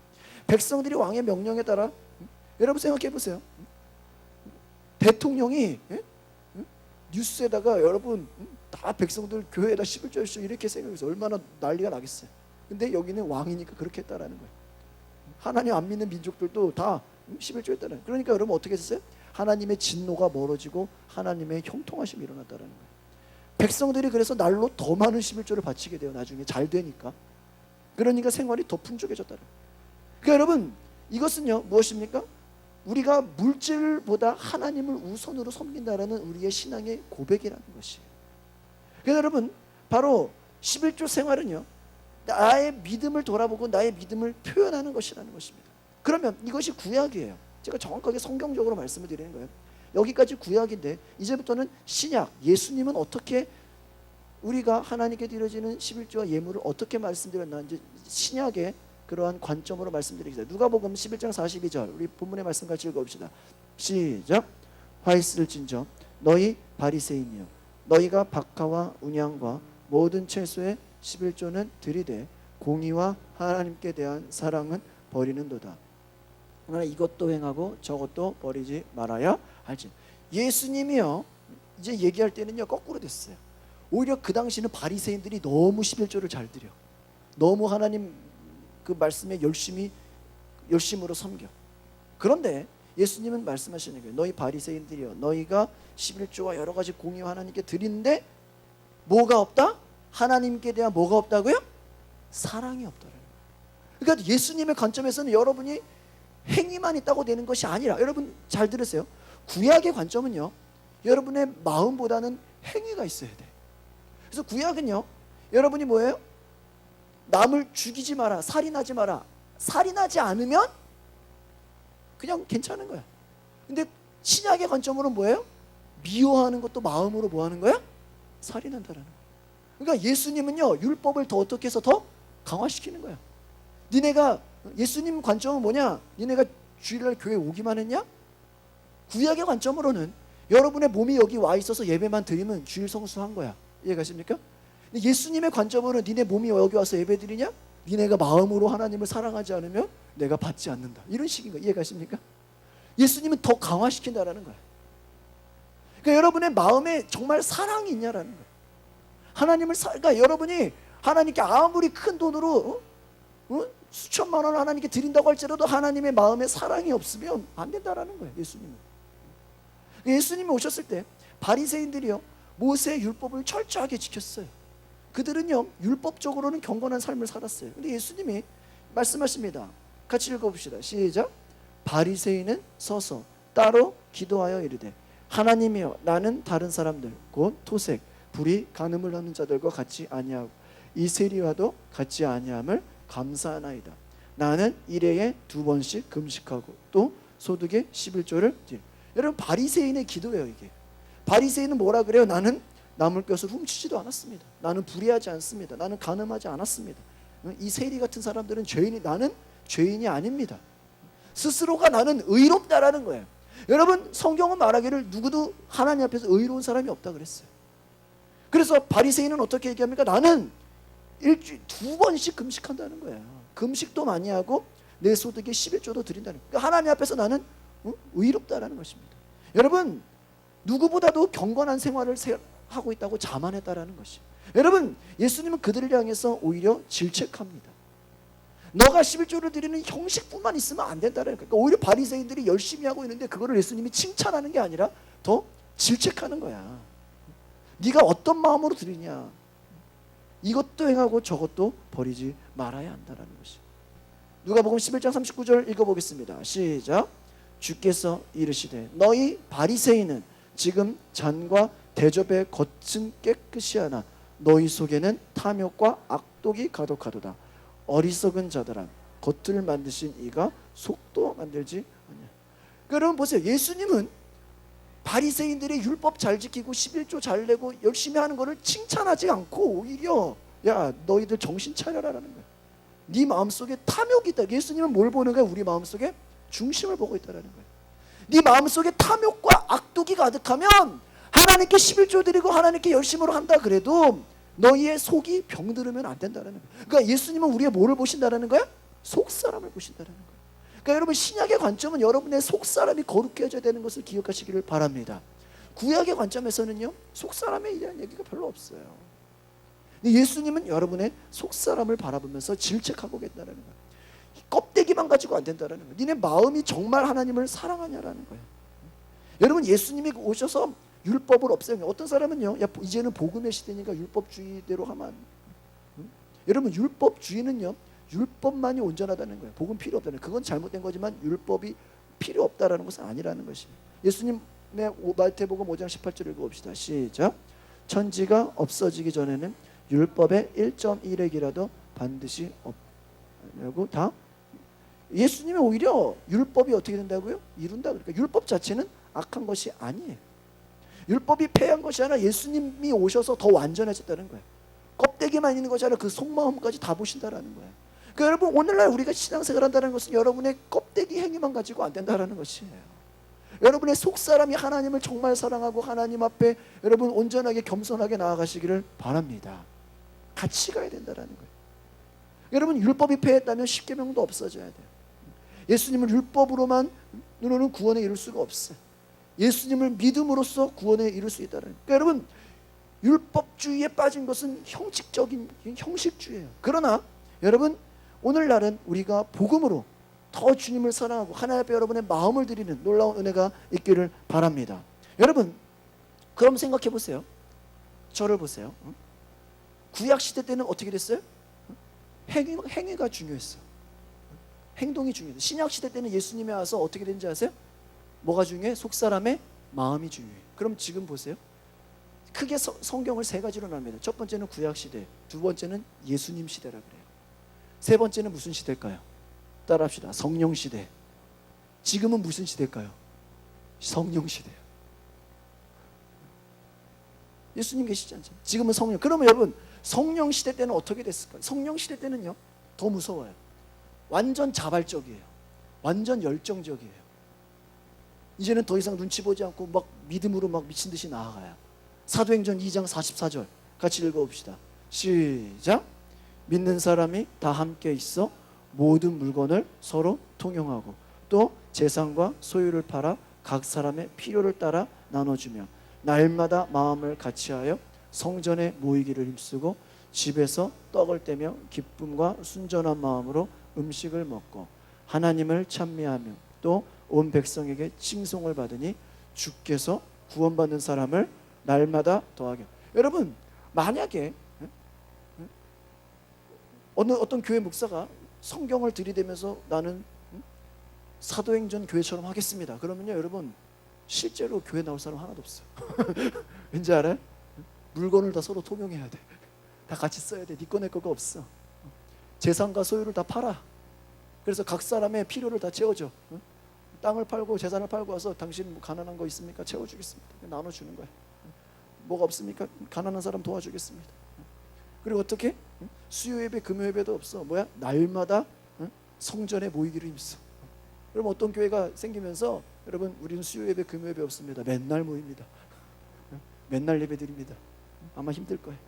백성들이 왕의 명령에 따라, 여러분 생각해 보세요. 대통령이 뉴스에다가 여러분 다 백성들 교회에다 11조 이렇게 생각해서 얼마나 난리가 나겠어요. 근데 여기는 왕이니까 그렇게 했다라는 거예요. 하나님 안 믿는 민족들도 다 11조 했다는 거예요. 그러니까 여러분 어떻게 했어요? 하나님의 진노가 멀어지고 하나님의 형통하심이 일어났다는 거예요. 백성들이 그래서 날로 더 많은 11조를 바치게 돼요. 나중에 잘 되니까. 그러니까 생활이 더 풍족해졌다는 거예요. 그러니까 여러분, 이것은요 무엇입니까? 우리가 물질보다 하나님을 우선으로 섬긴다라는 우리의 신앙의 고백이라는 것이에요. 그래서 여러분, 바로 11조 생활은요, 나의 믿음을 돌아보고 나의 믿음을 표현하는 것이라는 것입니다. 그러면 이것이 구약이에요. 제가 정확하게 성경적으로 말씀을 드리는 거예요. 여기까지 구약인데 이제부터는 신약, 예수님은 어떻게 우리가 하나님께 드려지는 11조와 예물을 어떻게 말씀드렸나, 이제 신약의 그러한 관점으로 말씀드리겠습니다. 누가복음 11장 42절 우리 본문의 말씀 같이 읽어봅시다. 시작. 화 있을진저 너희 바리새인이여, 너희가 박하와 운양과 모든 채소의 11조는 들이되 공의와 하나님께 대한 사랑은 버리는도다. 그러나 이것도 행하고 저것도 버리지 말아야 할지. 예수님이요, 이제 얘기할 때는요 거꾸로 됐어요. 오히려 그 당시는 바리새인들이 너무 11조를 잘 드려, 너무 하나님 그 말씀에 열심으로 섬겨. 그런데 예수님은 말씀하시는 거예요. 너희 바리새인들이여, 너희가 11조와 여러 가지 공의와 하나님께 드리는데 뭐가 없다? 하나님께 대한 뭐가 없다고요? 사랑이 없다라는 거예요. 그러니까 예수님의 관점에서는 여러분이 행위만 있다고 되는 것이 아니라, 여러분 잘 들으세요. 구약의 관점은요, 여러분의 마음보다는 행위가 있어야 돼. 그래서 구약은요, 여러분이 뭐예요? 남을 죽이지 마라, 살인하지 마라. 살인하지 않으면 그냥 괜찮은 거야. 근데 신약의 관점으로는 뭐예요? 미워하는 것도 마음으로 뭐 하는 거야? 살인한다라는 거야. 그러니까 예수님은요, 율법을 더 어떻게 해서 더 강화시키는 거야. 니네가, 예수님 관점은 뭐냐? 니네가 주일날 교회 오기만 했냐? 구약의 관점으로는 여러분의 몸이 여기 와 있어서 예배만 드리면 주일 성수한 거야. 이해가십니까? 예수님의 관점으로는 니네 몸이 여기 와서 예배 드리냐? 니네가 마음으로 하나님을 사랑하지 않으면 내가 받지 않는다. 이런 식인 거야. 이해가십니까? 예수님은 더 강화시킨다라는 거야. 그러니까 여러분의 마음에 정말 사랑이 있냐라는 거예요. 그러니까 여러분이 하나님께 아무리 큰 돈으로 수천만 원 하나님께 드린다고 할지라도 하나님의 마음에 사랑이 없으면 안 된다라는 거예요. 예수님이 오셨을 때 바리새인들이요 모세의 율법을 철저하게 지켰어요. 그들은요 율법적으로는 경건한 삶을 살았어요. 근데 예수님이 말씀하십니다. 같이 읽어봅시다. 시작. 바리새인은 서서 따로 기도하여 이르되 하나님이여 나는 다른 사람들 곧 토색 불이 간음을 하는 자들과 같이 아니하고 이 세리와도 같이 아니함을 감사하나이다. 나는 일회에 2번씩 금식하고 또 소득의 11조를 여러분 바리새인의 기도예요. 이게 바리새인은 뭐라 그래요? 나는 남의 것을 훔치지도 않았습니다. 나는 불의하지 않습니다. 나는 간음하지 않았습니다. 이 세리 같은 사람들은 나는 죄인이 아닙니다. 스스로가 나는 의롭다라는 거예요. 여러분 성경은 말하기를 누구도 하나님 앞에서 의로운 사람이 없다 그랬어요. 그래서 바리새인은 어떻게 얘기합니까? 나는 일주일 2번씩 금식한다는 거예요. 금식도 많이 하고 내 소득의 11조도 드린다는 거예요. 그러니까 하나님 앞에서 나는 의롭다라는 것입니다. 여러분 누구보다도 경건한 생활을 하고 있다고 자만했다라는 것이에요. 여러분 예수님은 그들을 향해서 오히려 질책합니다. 너가 11조를 드리는 형식뿐만 있으면 안 된다는 거예요. 그러니까 오히려 바리새인들이 열심히 하고 있는데 그거를 예수님이 칭찬하는 게 아니라 더 질책하는 거야. 네가 어떤 마음으로 드리냐. 이것도 행하고 저것도 버리지 말아야 한다는 것이. 누가복음 11장 39절 읽어보겠습니다. 시작. 주께서 이르시되 너희 바리새인은 지금 잔과 대접의 겉은 깨끗이 하나 너희 속에는 탐욕과 악독이 가득하도다. 어리석은 자들아 겉을 만드신 이가 속도 만들지 않냐. 그러니까 여러분 보세요. 예수님은 바리새인들의 율법 잘 지키고 11조 잘 내고 열심히 하는 거를 칭찬하지 않고 오히려 야 너희들 정신 차려라라는 거야. 네 마음속에 탐욕이 있다. 예수님은 뭘 보는 거야? 우리 마음속에 중심을 보고 있다는 거야. 네 마음속에 탐욕과 악독이 가득하면 하나님께 11조 드리고 하나님께 열심으로 한다 그래도 너희의 속이 병들으면 안 된다는 거야. 그러니까 예수님은 우리의 뭐를 보신다는 거야? 속사람을 보신다는 거야. 그러니까 여러분 신약의 관점은 여러분의 속사람이 거룩해져야 되는 것을 기억하시기를 바랍니다. 구약의 관점에서는요 속사람에 대한 얘기가 별로 없어요. 예수님은 여러분의 속사람을 바라보면서 질책하고 계신다는 거예요. 껍데기만 가지고 안 된다는 거예요. 니네 마음이 정말 하나님을 사랑하냐라는 거예요. 여러분 예수님이 오셔서 율법을 없애요. 어떤 사람은요 야 이제는 복음의 시대니까 율법주의대로 하면 여러분 율법주의는요 율법만이 온전하다는 거예요. 복음 필요 없다는 거예요. 그건 잘못된 거지만 율법이 필요 없다라는 것은 아니라는 것이에요. 예수님의 마태복음 5장 18절 읽어봅시다. 시작. 천지가 없어지기 전에는 율법의 1.1핵이라도 반드시 없냐고 다 예수님이 오히려 율법이 어떻게 된다고요? 이룬다. 그러니까 율법 자체는 악한 것이 아니에요. 율법이 폐한 것이 아니라 예수님이 오셔서 더 완전해졌다는 거예요. 껍데기만 있는 것이 아니라 그 속마음까지 다 보신다라는 거예요. 그러니까 여러분 오늘날 우리가 신앙생활 한다는 것은 여러분의 껍데기 행위만 가지고 안 된다라는 것이에요. 여러분의 속사람이 하나님을 정말 사랑하고 하나님 앞에 여러분 온전하게 겸손하게 나아가시기를 바랍니다. 같이 가야 된다라는 거예요. 여러분 율법이 폐했다면 십계명도 없어져야 돼요. 예수님을 율법으로는 구원에 이룰 수가 없어요. 예수님을 믿음으로써 구원에 이룰 수 있다는 거예요. 그러니까 여러분 율법주의에 빠진 것은 형식적인 형식주의예요. 그러나 여러분 오늘날은 우리가 복음으로 더 주님을 사랑하고 하나님 앞에 여러분의 마음을 드리는 놀라운 은혜가 있기를 바랍니다. 여러분 그럼 생각해 보세요. 저를 보세요. 구약 시대 때는 어떻게 됐어요? 행위가 중요했어. 행동이 중요했어. 신약 시대 때는 예수님이 와서 어떻게 된지 아세요? 뭐가 중요해? 속사람의 마음이 중요해. 그럼 지금 보세요. 크게 성경을 세 가지로 나눕니다. 첫 번째는 구약 시대, 두 번째는 예수님 시대라 그래요. 세 번째는 무슨 시대일까요? 따라합시다. 성령 시대. 지금은 무슨 시대일까요? 성령 시대예요. 예수님 계시지 않잖아요. 지금은 성령. 그러면 여러분 성령 시대 때는 어떻게 됐을까요? 성령 시대 때는요 더 무서워요. 완전 자발적이에요. 완전 열정적이에요. 이제는 더 이상 눈치 보지 않고 막 믿음으로 막 미친 듯이 나아가요. 사도행전 2장 44절 같이 읽어봅시다. 시작. 믿는 사람이 다 함께 있어 모든 물건을 서로 통용하고 또 재산과 소유를 팔아 각 사람의 필요를 따라 나눠주며 날마다 마음을 같이하여 성전에 모이기를 힘쓰고 집에서 떡을 떼며 기쁨과 순전한 마음으로 음식을 먹고 하나님을 찬미하며 또 온 백성에게 칭송을 받으니 주께서 구원받는 사람을 날마다 더하게. 여러분, 만약에 어떤 교회 목사가 성경을 들이대면서 나는 사도행전 교회처럼 하겠습니다. 그러면요, 여러분, 실제로 교회 나올 사람 하나도 없어. 왠지 알아요? 물건을 다 서로 통용해야 돼. 다 같이 써야 돼. 네 거 내 거가 없어. 재산과 소유를 다 팔아. 그래서 각 사람의 필요를 다 채워줘. 땅을 팔고 재산을 팔고 와서 당신 뭐 가난한 거 있습니까? 채워주겠습니다. 나눠주는 거야. 뭐가 없습니까? 가난한 사람 도와주겠습니다. 그리고 어떻게? 수요 예배, 금요 예배도 없어. 뭐야? 날마다 성전에 모이기를 힘써. 여러분, 어떤 교회가 생기면서 여러분, 우리는 수요 예배, 금요 예배 없습니다. 맨날 모입니다. 맨날 예배 드립니다. 아마 힘들 거예요.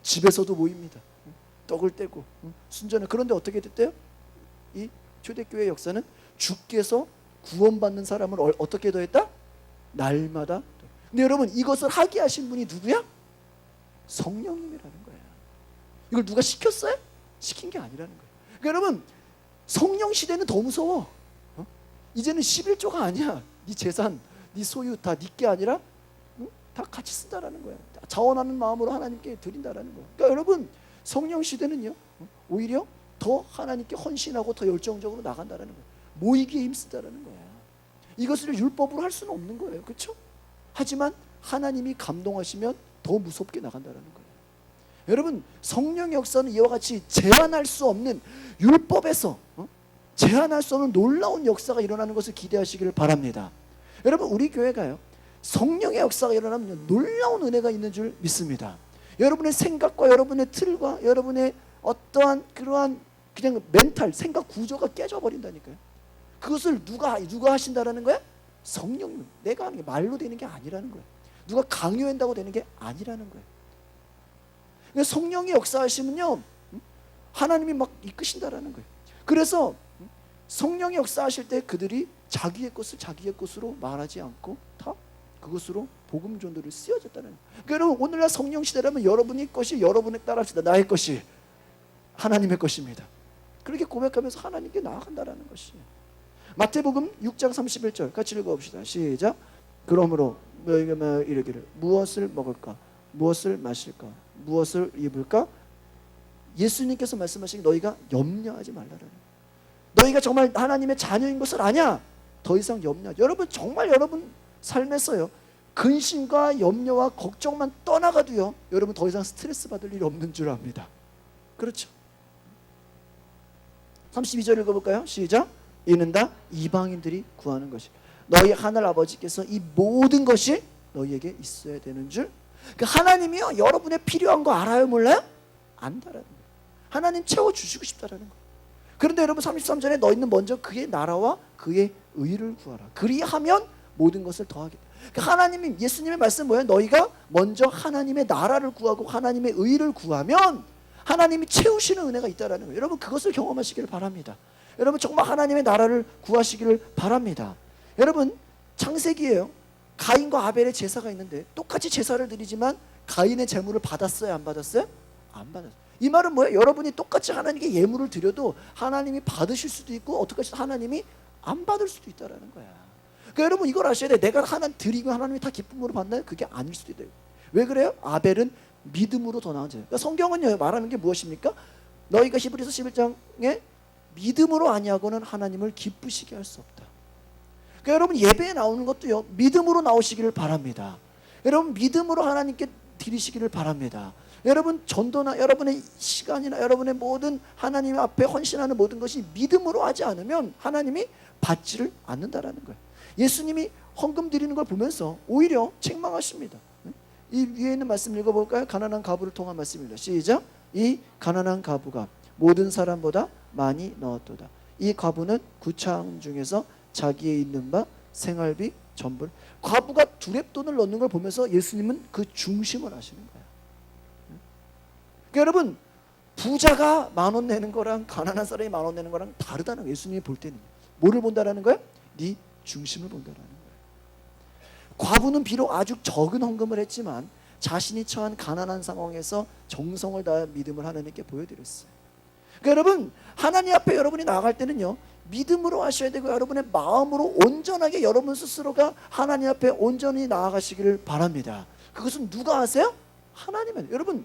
집에서도 모입니다. 떡을 떼고 순전해. 그런데 어떻게 됐대요? 이 초대교회 역사는 주께서 구원받는 사람을 어떻게 더했다? 날마다. 근데 여러분, 이것을 하게 하신 분이 누구야? 성령님이라는 거예요. 이걸 누가 시켰어요? 시킨 게 아니라는 거예요. 그러니까 여러분, 성령 시대는 더 무서워. 이제는 11조가 아니야. 네 재산, 네 소유 다 네 게 아니라 다 같이 쓴다라는 거야. 자원하는 마음으로 하나님께 드린다라는 거야. 그러니까 여러분, 성령 시대는요, 오히려 더 하나님께 헌신하고 더 열정적으로 나간다라는 거야. 모이기에 힘쓰다라는 거야. 이것을 율법으로 할 수는 없는 거예요. 그렇죠? 하지만 하나님이 감동하시면 더 무섭게 나간다라는 거예요. 여러분, 성령의 역사는 이와 같이 제한할 수 없는, 율법에서 제한할 수 없는 놀라운 역사가 일어나는 것을 기대하시기를 바랍니다. 여러분, 우리 교회가요, 성령의 역사가 일어나면 놀라운 은혜가 있는 줄 믿습니다. 여러분의 생각과 여러분의 틀과 여러분의 어떠한 그러한 그냥 멘탈, 생각 구조가 깨져버린다니까요. 그것을 누가 하신다라는 거야? 성령님. 내가 하는 게 말로 되는 게 아니라는 거야. 누가 강요한다고 되는 게 아니라는 거야. 그러니까 성령이 역사하시면요, 하나님이 막 이끄신다라는 거예요. 그래서 성령이 역사하실 때 그들이 자기의 것을 자기의 것으로 말하지 않고 다 그것으로 복음 전도를 쓰여졌다는 거예요. 그러니까 여러분, 오늘날 성령 시대라면 여러분의 것이 여러분의 따라합시다. 나의 것이 하나님의 것입니다. 그렇게 고백하면서 하나님께 나아간다는 것이에요. 마태복음 6장 31절 같이 읽어봅시다. 시작. 그러므로 너희가 이르기를 무엇을 먹을까, 무엇을 마실까, 무엇을 입을까? 예수님께서 말씀하신 너희가 염려하지 말라라는 거예요. 너희가 정말 하나님의 자녀인 것을 아냐? 더 이상 염려하지. 여러분, 정말 여러분 삶에서요, 근심과 염려와 걱정만 떠나가도요, 여러분 더 이상 스트레스 받을 일이 없는 줄 압니다. 그렇죠? 32절 읽어볼까요? 시작. 이는 다 이방인들이 구하는 것이, 너희 하늘 아버지께서 이 모든 것이 너희에게 있어야 되는 줄. 그러니까 하나님이요, 여러분의 필요한 거 알아요, 몰라요? 안다라는 거예요. 하나님 채워주시고 싶다라는 거예요. 그런데 여러분, 33절에 너희는 먼저 그의 나라와 그의 의를 구하라. 그리하면 모든 것을 더하겠다. 그러니까 하나님이, 예수님의 말씀 뭐예요? 너희가 먼저 하나님의 나라를 구하고 하나님의 의를 구하면 하나님이 채우시는 은혜가 있다라는 거예요. 여러분, 그것을 경험하시기를 바랍니다. 여러분, 정말 하나님의 나라를 구하시기를 바랍니다. 여러분, 창세기예요. 가인과 아벨의 제사가 있는데 똑같이 제사를 드리지만 가인의 제물을 받았어요, 안 받았어요? 안 받았어요. 이 말은 뭐예요? 여러분이 똑같이 하나님께 예물을 드려도 하나님이 받으실 수도 있고 어떻게 하나님이 안 받을 수도 있다라는 거야. 그러니까 여러분, 이걸 아셔야 돼. 내가 하나 드리고 하나님이 다 기쁨으로 받나요? 그게 아닐 수도 있어요. 왜 그래요? 아벨은 믿음으로 더 나은 자예요. 그러니까 성경은 말하는 게 무엇입니까? 너희가 히브리서 11장에 믿음으로 아니하고는 하나님을 기쁘시게 할 수 없다. 그러니까 여러분, 예배에 나오는 것도요, 믿음으로 나오시기를 바랍니다. 여러분, 믿음으로 하나님께 드리시기를 바랍니다. 여러분, 전도나 여러분의 시간이나 여러분의 모든 하나님 앞에 헌신하는 모든 것이 믿음으로 하지 않으면 하나님이 받지를 않는다라는 거예요. 예수님이 헌금 드리는 걸 보면서 오히려 책망하십니다. 이 위에 있는 말씀 읽어볼까요? 가난한 과부를 통한 말씀입니다. 시작. 이 가난한 과부가 모든 사람보다 많이 넣었도다. 이 과부는 구창 중에서 자기의 있는 바 생활비 전부를, 과부가 두렙돈을 넣는 걸 보면서 예수님은 그 중심을 하시는 거예요. 그러니까 여러분, 부자가 10,000원 내는 거랑 가난한 사람이 10,000원 내는 거랑 다르다는 거예요. 예수님이 볼 때는 뭐를 본다라는 거예요? 네 중심을 본다라는 거예요. 과부는 비록 아주 적은 헌금을 했지만 자신이 처한 가난한 상황에서 정성을 다해 믿음을 하나님께 보여드렸어요. 그러니까 여러분, 하나님 앞에 여러분이 나아갈 때는요, 믿음으로 하셔야 되고 여러분의 마음으로 온전하게 여러분 스스로가 하나님 앞에 온전히 나아가시기를 바랍니다. 그것은 누가 하세요? 하나님은. 여러분,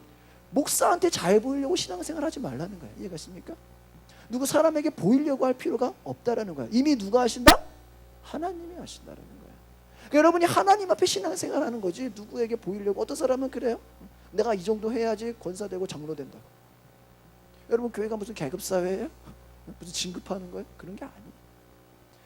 목사한테 잘 보이려고 신앙생활 하지 말라는 거예요. 이해가십니까? 누구 사람에게 보이려고 할 필요가 없다라는 거예요. 이미 누가 하신다? 하나님이 하신다라는 거예요. 그러니까 여러분이 하나님 앞에 신앙생활 하는 거지 누구에게 보이려고. 어떤 사람은 그래요. 내가 이 정도 해야지 권사되고 장로 된다. 여러분, 교회가 무슨 계급사회예요? 무슨 진급하는 거예요? 그런 게 아니에요.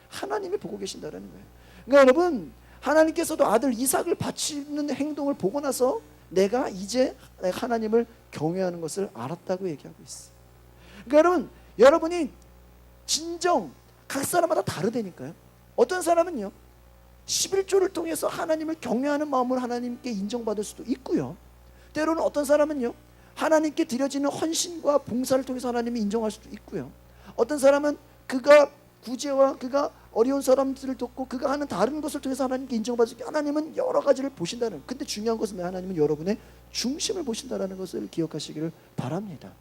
하나님이 보고 계신다라는 거예요. 그러니까 여러분, 하나님께서도 아들 이삭을 바치는 행동을 보고 나서 내가 이제 하나님을 경외하는 것을 알았다고 얘기하고 있어요. 그러니까 여러분이 진정 각 사람마다 다르다니까요. 어떤 사람은요, 11조를 통해서 하나님을 경외하는 마음으로 하나님께 인정받을 수도 있고요. 때로는 어떤 사람은요, 하나님께 드려지는 헌신과 봉사를 통해서 하나님이 인정할 수도 있고요. 어떤 사람은 그가 구제와 그가 어려운 사람들을 돕고 그가 하는 다른 것을 통해서 하나님께 인정받을 수 있고, 하나님은 여러 가지를 보신다는. 근데 중요한 것은 하나님은 여러분의 중심을 보신다는 것을 기억하시기를 바랍니다.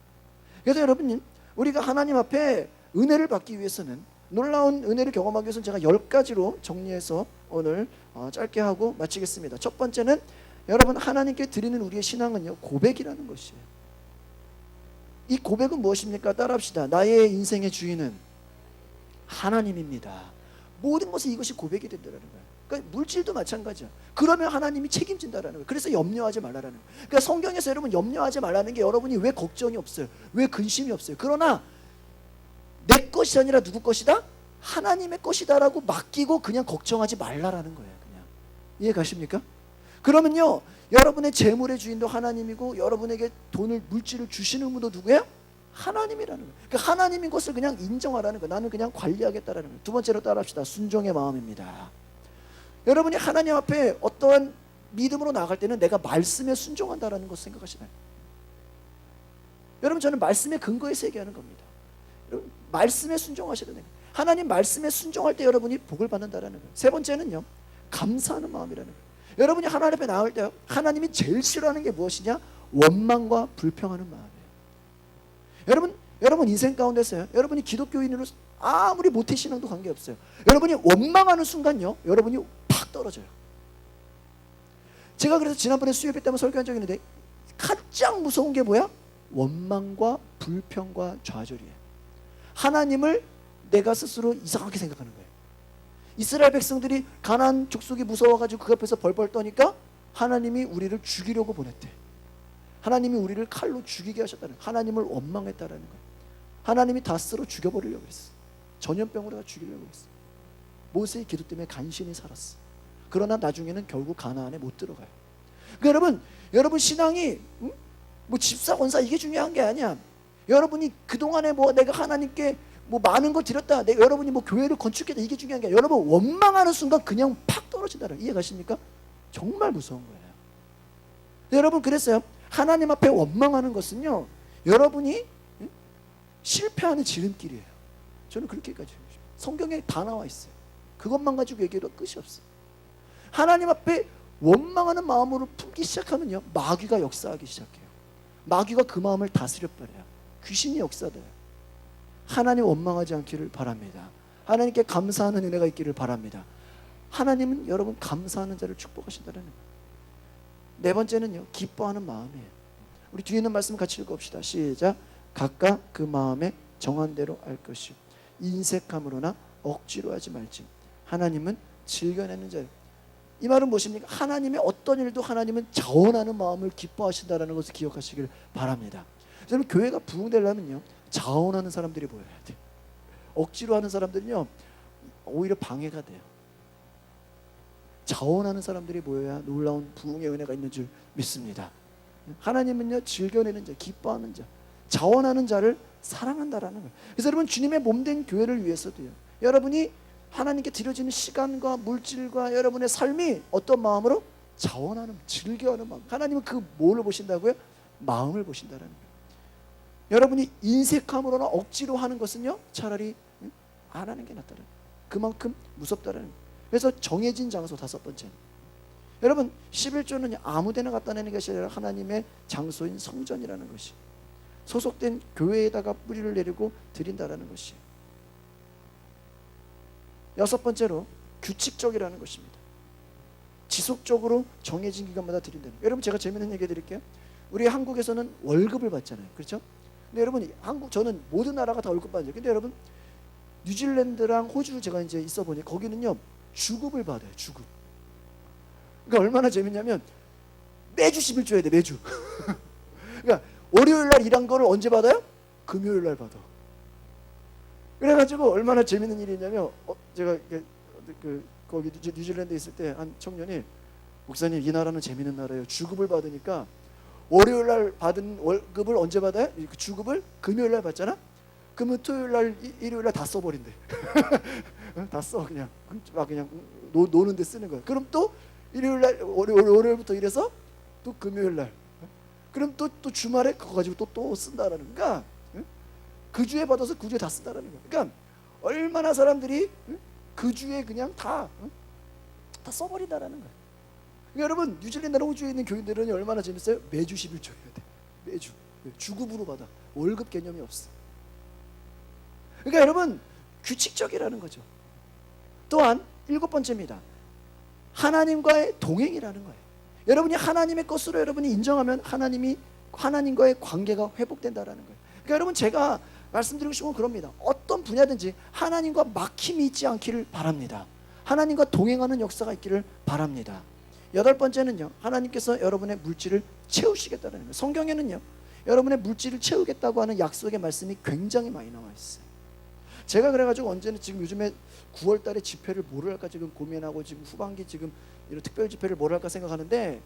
그래서 여러분, 우리가 하나님 앞에 은혜를 받기 위해서는, 놀라운 은혜를 경험하기 위해서는 제가 10가지로 정리해서 오늘 짧게 하고 마치겠습니다. 첫 번째는 여러분, 하나님께 드리는 우리의 신앙은요, 고백이라는 것이에요. 이 고백은 무엇입니까? 따라합시다. 나의 인생의 주인은 하나님입니다. 모든 것에 이것이 고백이 된다는 거예요. 그러니까 물질도 마찬가지야. 그러면 하나님이 책임진다라는 거예요. 그래서 염려하지 말라는 거예요. 그러니까 성경에서 여러분 염려하지 말라는 게, 여러분이 왜 걱정이 없어요? 왜 근심이 없어요? 그러나 내 것이 아니라 누구 것이다? 하나님의 것이다라고 맡기고 그냥 걱정하지 말라라는 거예요. 그냥. 이해 가십니까? 그러면요, 여러분의 재물의 주인도 하나님이고 여러분에게 돈을, 물질을 주시는 분도 누구예요? 하나님이라는 거예요. 그러니까 하나님인 것을 그냥 인정하라는 거예요. 나는 그냥 관리하겠다라는 거예요. 두 번째로 따라합시다. 순종의 마음입니다. 여러분이 하나님 앞에 어떠한 믿음으로 나아갈 때는 내가 말씀에 순종한다라는 것을 생각하시나요? 여러분, 저는 말씀의 근거에서 얘기하는 겁니다. 여러분, 말씀에 순종하셔야 돼요. 하나님 말씀에 순종할 때 여러분이 복을 받는다라는 거예요. 세 번째는요, 감사하는 마음이라는 거예요. 여러분이 하나님 앞에 나올 때 하나님이 제일 싫어하는 게 무엇이냐? 원망과 불평하는 마음이에요. 여러분 인생 가운데서요, 여러분이 기독교인으로 아무리 모태신앙도 관계없어요. 여러분이 원망하는 순간요, 여러분이 팍 떨어져요. 제가 그래서 지난번에 수요일 때 한번 설교한 적이 있는데, 가장 무서운 게 뭐야? 원망과 불평과 좌절이에요. 하나님을 내가 스스로 이상하게 생각하는 거예요. 이스라엘 백성들이 가나안 족속이 무서워가지고 그 앞에서 벌벌 떠니까 하나님이 우리를 죽이려고 보냈대. 하나님이 우리를 칼로 죽이게 하셨다는, 하나님을 원망했다라는 거예요. 하나님이 다 쓸어 죽여버리려고 했어. 전염병으로 다 죽이려고 했어. 모세의 기도 때문에 간신히 살았어. 그러나 나중에는 결국 가나안에 못 들어가요. 그러니까 여러분 신앙이 뭐 집사 권사 이게 중요한 게 아니야. 여러분이 그동안에 뭐 내가 하나님께 뭐 많은 걸 드렸다, 여러분이 뭐 교회를 건축했다, 이게 중요한 게 아니라 여러분 원망하는 순간 그냥 팍 떨어진다는, 이해 가십니까? 정말 무서운 거예요. 여러분, 그랬어요. 하나님 앞에 원망하는 것은요, 여러분이 실패하는 지름길이에요. 저는 그렇게까지 성경에 다 나와 있어요. 그것만 가지고 얘기해도 끝이 없어요. 하나님 앞에 원망하는 마음으로 품기 시작하면요, 마귀가 역사하기 시작해요. 마귀가 그 마음을 다스려 버려요. 귀신이 역사돼요. 하나님 원망하지 않기를 바랍니다. 하나님께 감사하는 은혜가 있기를 바랍니다. 하나님은 여러분 감사하는 자를 축복하신다는 거예요. 네 번째는요, 기뻐하는 마음이에요. 우리 뒤에 있는 말씀 같이 읽어봅시다. 시작. 각각 그 마음에 정한 대로 알 것이요, 인색함으로나 억지로 하지 말지. 하나님은 즐겨내는 자예요. 이 말은 무엇입니까? 하나님의 어떤 일도 하나님은 자원하는 마음을 기뻐하신다는 것을 기억하시길 바랍니다. 저는 교회가 부흥되려면요, 자원하는 사람들이 보여야 돼요. 억지로 하는 사람들은요, 오히려 방해가 돼요. 자원하는 사람들이 모여야 놀라운 부흥의 은혜가 있는 줄 믿습니다. 하나님은요, 즐겨내는 자, 기뻐하는 자, 자원하는 자를 사랑한다라는 거예요. 그래서 여러분, 주님의 몸된 교회를 위해서도요, 여러분이 하나님께 드려지는 시간과 물질과 여러분의 삶이 어떤 마음으로? 자원하는, 즐겨하는 마음. 하나님은 그 뭐를 보신다고요? 마음을 보신다라는 거예요. 여러분이 인색함으로나 억지로 하는 것은요, 차라리 안 하는 게 낫다는 거예요. 그만큼 무섭다라는 거예요. 그래서 정해진 장소, 다섯 번째는 여러분 11조는 아무데나 갖다 내는 것이 아니라 하나님의 장소인 성전이라는 것이, 소속된 교회에다가 뿌리를 내리고 드린다라는 것이. 여섯 번째로 규칙적이라는 것입니다. 지속적으로 정해진 기간마다 드린다는 거예요. 여러분 제가 재밌는 얘기 해드릴게요. 우리 한국에서는 월급을 받잖아요. 그렇죠? 근데 여러분 한국, 저는 모든 나라가 다 월급 받아요. 근데 여러분 뉴질랜드랑 호주 제가 이제 있어 보니 거기는요 주급을 받아요. 주급. 그러니까 얼마나 재밌냐면 매주 11조 해야 돼. 매주. 그러니까 월요일 날 일한 거를 언제 받아요? 금요일 날 받아. 그래가지고 얼마나 재밌는 일이냐면 제가 거기 뉴질랜드에 있을 때 한 청년이, 목사님 이 나라는 재밌는 나라예요. 주급을 받으니까 월요일 날 받은 월급을 언제 받아요? 그 주급을 금요일 날 받잖아. 그러면 토요일 날 일요일 날 다 써버린대. 다 써. 그냥 노는데 쓰는 거야. 그럼 또 일요일 날 월요일부터 일해서 또 금요일 날, 그럼 또 주말에 그거 가지고 또 쓴다라는 거야. 그 주에 받아서 그 주에 다 쓴다라는 거야. 그러니까 얼마나 사람들이 그 주에 그냥 다 써버린다라는 거야. 그러니까 여러분 뉴질랜드나 호주에 있는 교인들은 얼마나 재밌어요? 매주 11조 해야 돼. 매주 주급으로 받아. 월급 개념이 없어. 그러니까 여러분 규칙적이라는 거죠. 또한 일곱 번째입니다. 하나님과의 동행이라는 거예요. 여러분이 하나님의 것으로 여러분이 인정하면 하나님과의 관계가 회복된다라는 거예요. 그러니까 여러분 제가 말씀드리고 싶은 건 그럽니다. 어떤 분야든지 하나님과 막힘이 있지 않기를 바랍니다. 하나님과 동행하는 역사가 있기를 바랍니다. 여덟 번째는요, 하나님께서 여러분의 물질을 채우시겠다는 거예요. 성경에는요 여러분의 물질을 채우겠다고 하는 약속의 말씀이 굉장히 많이 나와 있어요. 제가 그래가지고 언제는 지금 요즘에 9월 달에 집회를 뭐를 할까 지금 고민하고, 지금 후반기 지금 이런 특별 집회를 뭐를 할까 생각하는데,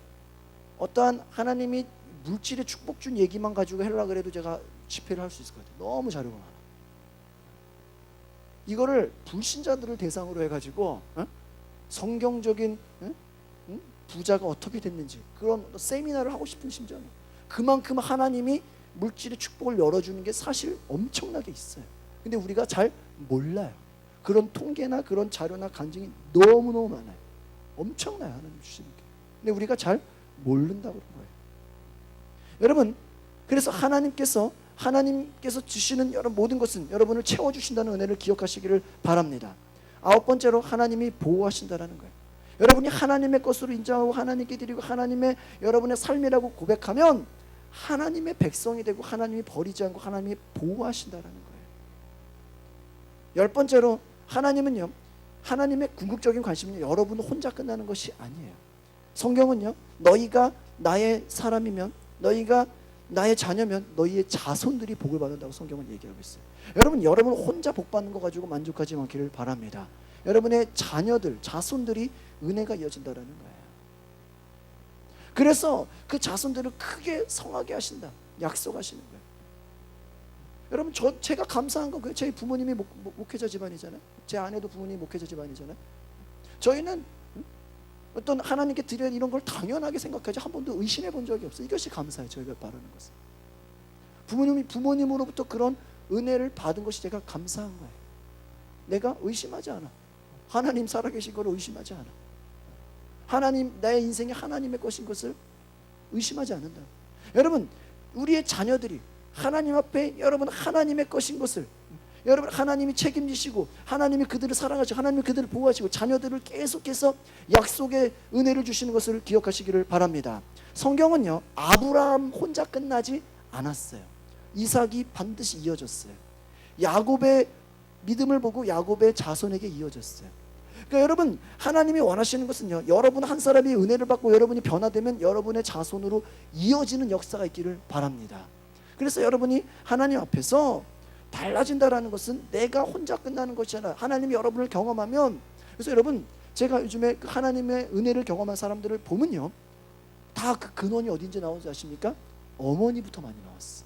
어떠한 하나님이 물질의 축복 준 얘기만 가지고 하려고 그래도 제가 집회를 할 수 있을 것 같아요. 너무 자료가 많아. 이거를 불신자들을 대상으로 해가지고 성경적인 부자가 어떻게 됐는지 그런 세미나를 하고 싶은 심정이에요. 그만큼 하나님이 물질의 축복을 열어주는 게 사실 엄청나게 있어요. 근데 우리가 잘 몰라요. 그런 통계나 그런 자료나 간증이 너무너무 많아요. 엄청나요, 하나님 주시는 게. 근데 우리가 잘 모른다고 그런 거예요. 여러분, 그래서 하나님께서 주시는 여러분 모든 것은 여러분을 채워주신다는 은혜를 기억하시기를 바랍니다. 아홉 번째로 하나님이 보호하신다는 거예요. 여러분이 하나님의 것으로 인정하고 하나님께 드리고 하나님의 여러분의 삶이라고 고백하면 하나님의 백성이 되고 하나님이 버리지 않고 하나님이 보호하신다는 거예요. 열 번째로 하나님은요, 하나님의 궁극적인 관심은 여러분 혼자 끝나는 것이 아니에요. 성경은요, 너희가 나의 사람이면, 너희가 나의 자녀면 너희의 자손들이 복을 받는다고 성경은 얘기하고 있어요. 여러분 혼자 복 받는 거 가지고 만족하지 않기를 바랍니다. 여러분의 자녀들, 자손들이 은혜가 이어진다라는 거예요. 그래서 그 자손들을 크게 성하게 하신다, 약속하시는 거예요. 여러분 제가 감사한 건 저희 부모님이 목회자 집안이잖아요. 제 아내도 부모님이 목회자 집안이잖아요. 저희는 어떤 하나님께 드려야 이런 걸 당연하게 생각하지 한 번도 의심해 본 적이 없어요. 이것이 감사해요. 저희가 바라는 것은 부모님으로부터 그런 은혜를 받은 것이 제가 감사한 거예요. 내가 의심하지 않아. 하나님 살아계신 걸 의심하지 않아. 하나님, 나의 인생이 하나님의 것인 것을 의심하지 않는다. 여러분 우리의 자녀들이 하나님 앞에 여러분 하나님의 것인 것을 여러분 하나님이 책임지시고 하나님이 그들을 사랑하시고 하나님이 그들을 보호하시고 자녀들을 계속해서 약속의 은혜를 주시는 것을 기억하시기를 바랍니다. 성경은요 아브라함 혼자 끝나지 않았어요. 이삭이 반드시 이어졌어요. 야곱의 믿음을 보고 야곱의 자손에게 이어졌어요. 그러니까 여러분 하나님이 원하시는 것은요, 여러분 한 사람이 은혜를 받고 여러분이 변화되면 여러분의 자손으로 이어지는 역사가 있기를 바랍니다. 그래서 여러분이 하나님 앞에서 달라진다라는 것은 내가 혼자 끝나는 것이 아니라 하나님이 여러분을 경험하면, 그래서 여러분 제가 요즘에 그 하나님의 은혜를 경험한 사람들을 보면요 다 그 근원이 어딘지 나오는지 아십니까? 어머니부터 많이 나왔어.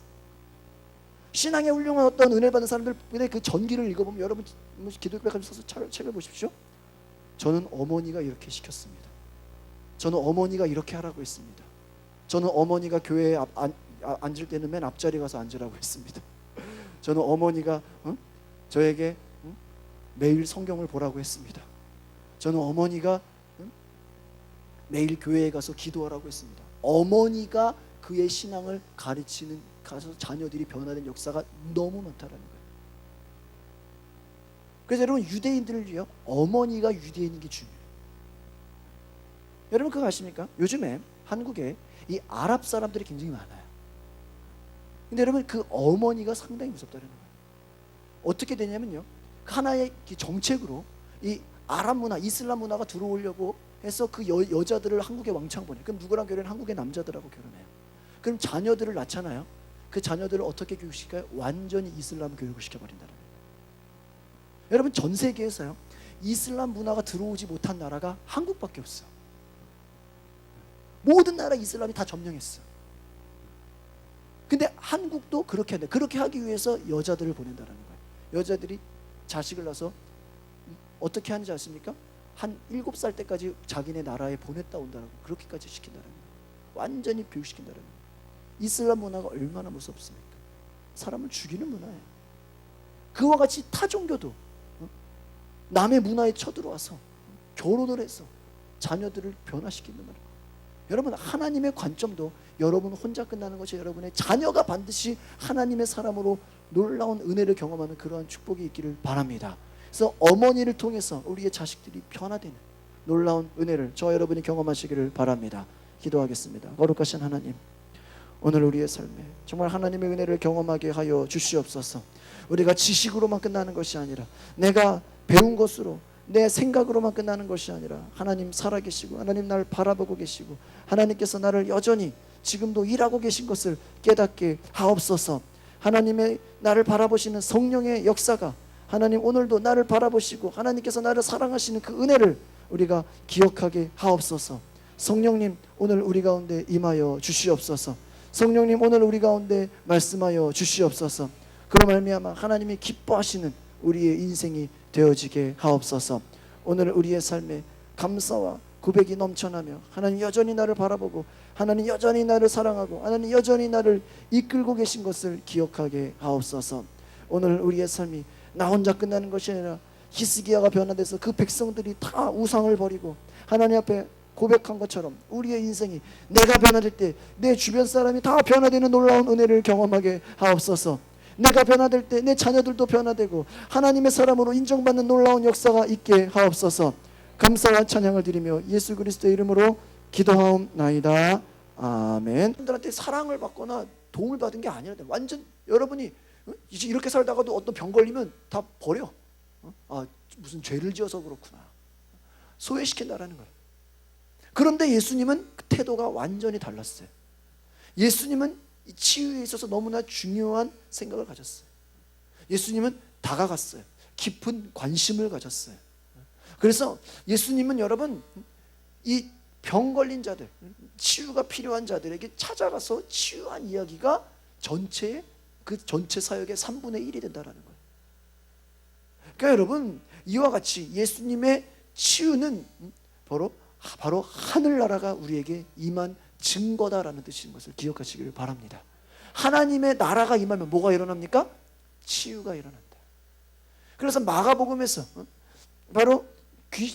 신앙에 훌륭한 어떤 은혜를 받은 사람들의 그 전기를 읽어보면 여러분 기독교에 가서 책을 보십시오. 저는 어머니가 이렇게 시켰습니다. 저는 어머니가 이렇게 하라고 했습니다. 저는 어머니가 교회에 앉을 때는 맨 앞자리 가서 앉으라고 했습니다. 저는 어머니가 저에게 매일 성경을 보라고 했습니다. 저는 어머니가 매일 교회에 가서 기도하라고 했습니다. 어머니가 그의 신앙을 가르치는 가서 자녀들이 변화된 역사가 너무 많다라는 거예요. 그래서 여러분, 유대인들을 위해 어머니가 유대인인 게 중요해요. 여러분 그거 아십니까? 요즘에 한국에 이 아랍 사람들이 굉장히 많아요. 근데 여러분 그 어머니가 상당히 무섭다는 거예요. 어떻게 되냐면요, 하나의 정책으로 이 아랍 문화, 이슬람 문화가 들어오려고 해서 그 여자들을 한국에 왕창 보내. 그럼 누구랑 결혼해? 한국의 남자들하고 결혼해요. 그럼 자녀들을 낳잖아요. 그 자녀들을 어떻게 교육시켜요? 완전히 이슬람 교육을 시켜버린다는 거예요. 여러분 전 세계에서요, 이슬람 문화가 들어오지 못한 나라가 한국밖에 없어요. 모든 나라 이슬람이 다 점령했어. 근데 한국도 그렇게 한다. 그렇게 하기 위해서 여자들을 보낸다는 거예요. 여자들이 자식을 낳아서 어떻게 하는지 아십니까? 한 7살 때까지 자기네 나라에 보냈다 온다라고, 그렇게까지 시킨다는 거예요. 완전히 교육시킨다는 거예요. 이슬람 문화가 얼마나 무섭습니까? 사람을 죽이는 문화예요. 그와 같이 타 종교도 남의 문화에 쳐들어와서 결혼을 해서 자녀들을 변화시키는 거예요. 여러분 하나님의 관점도 여러분 혼자 끝나는 것이, 여러분의 자녀가 반드시 하나님의 사람으로 놀라운 은혜를 경험하는 그러한 축복이 있기를 바랍니다. 그래서 어머니를 통해서 우리의 자식들이 변화되는 놀라운 은혜를 저 여러분이 경험하시기를 바랍니다. 기도하겠습니다. 거룩하신 하나님, 오늘 우리의 삶에 정말 하나님의 은혜를 경험하게 하여 주시옵소서. 우리가 지식으로만 끝나는 것이 아니라, 내가 배운 것으로 내 생각으로만 끝나는 것이 아니라, 하나님 살아계시고 하나님 나를 바라보고 계시고 하나님께서 나를 여전히 지금도 일하고 계신 것을 깨닫게 하옵소서. 하나님의 나를 바라보시는 성령의 역사가 하나님 오늘도 나를 바라보시고 하나님께서 나를 사랑하시는 그 은혜를 우리가 기억하게 하옵소서. 성령님 오늘 우리 가운데 임하여 주시옵소서. 성령님 오늘 우리 가운데 말씀하여 주시옵소서. 그로 말미암아 하나님이 기뻐하시는 우리의 인생이 되어지게 하옵소서. 오늘 우리의 삶에 감사와 고백이 넘쳐나며 하나님 여전히 나를 바라보고 하나님 여전히 나를 사랑하고 하나님 여전히 나를 이끌고 계신 것을 기억하게 하옵소서. 오늘 우리의 삶이 나 혼자 끝나는 것이 아니라 히스기야가 변화돼서 그 백성들이 다 우상을 버리고 하나님 앞에 고백한 것처럼 우리의 인생이 내가 변화될 때 내 주변 사람이 다 변화되는 놀라운 은혜를 경험하게 하옵소서. 내가 변화될 때 내 자녀들도 변화되고 하나님의 사람으로 인정받는 놀라운 역사가 있게 하옵소서. 감사와 찬양을 드리며 예수 그리스도의 이름으로 기도하옵나이다. 아멘. 여러분들한테 사랑을 받거나 도움을 받은 게 아니라, 완전 여러분이 이제 이렇게 살다가도 어떤 병 걸리면 다 버려. 아, 무슨 죄를 지어서 그렇구나. 소외시킨다라는 거예요. 그런데 예수님은 그 태도가 완전히 달랐어요. 예수님은 치유에 있어서 너무나 중요한 생각을 가졌어요. 예수님은 다가갔어요. 깊은 관심을 가졌어요. 그래서 예수님은 여러분 이 병 걸린 자들, 치유가 필요한 자들에게 찾아가서 치유한 이야기가 그 전체 사역의 3분의 1이 된다는 거예요. 그러니까 여러분 이와 같이 예수님의 치유는 바로 하늘나라가 우리에게 임한 증거다라는 뜻인 것을 기억하시기를 바랍니다. 하나님의 나라가 임하면 뭐가 일어납니까? 치유가 일어난다. 그래서 마가복음에서 바로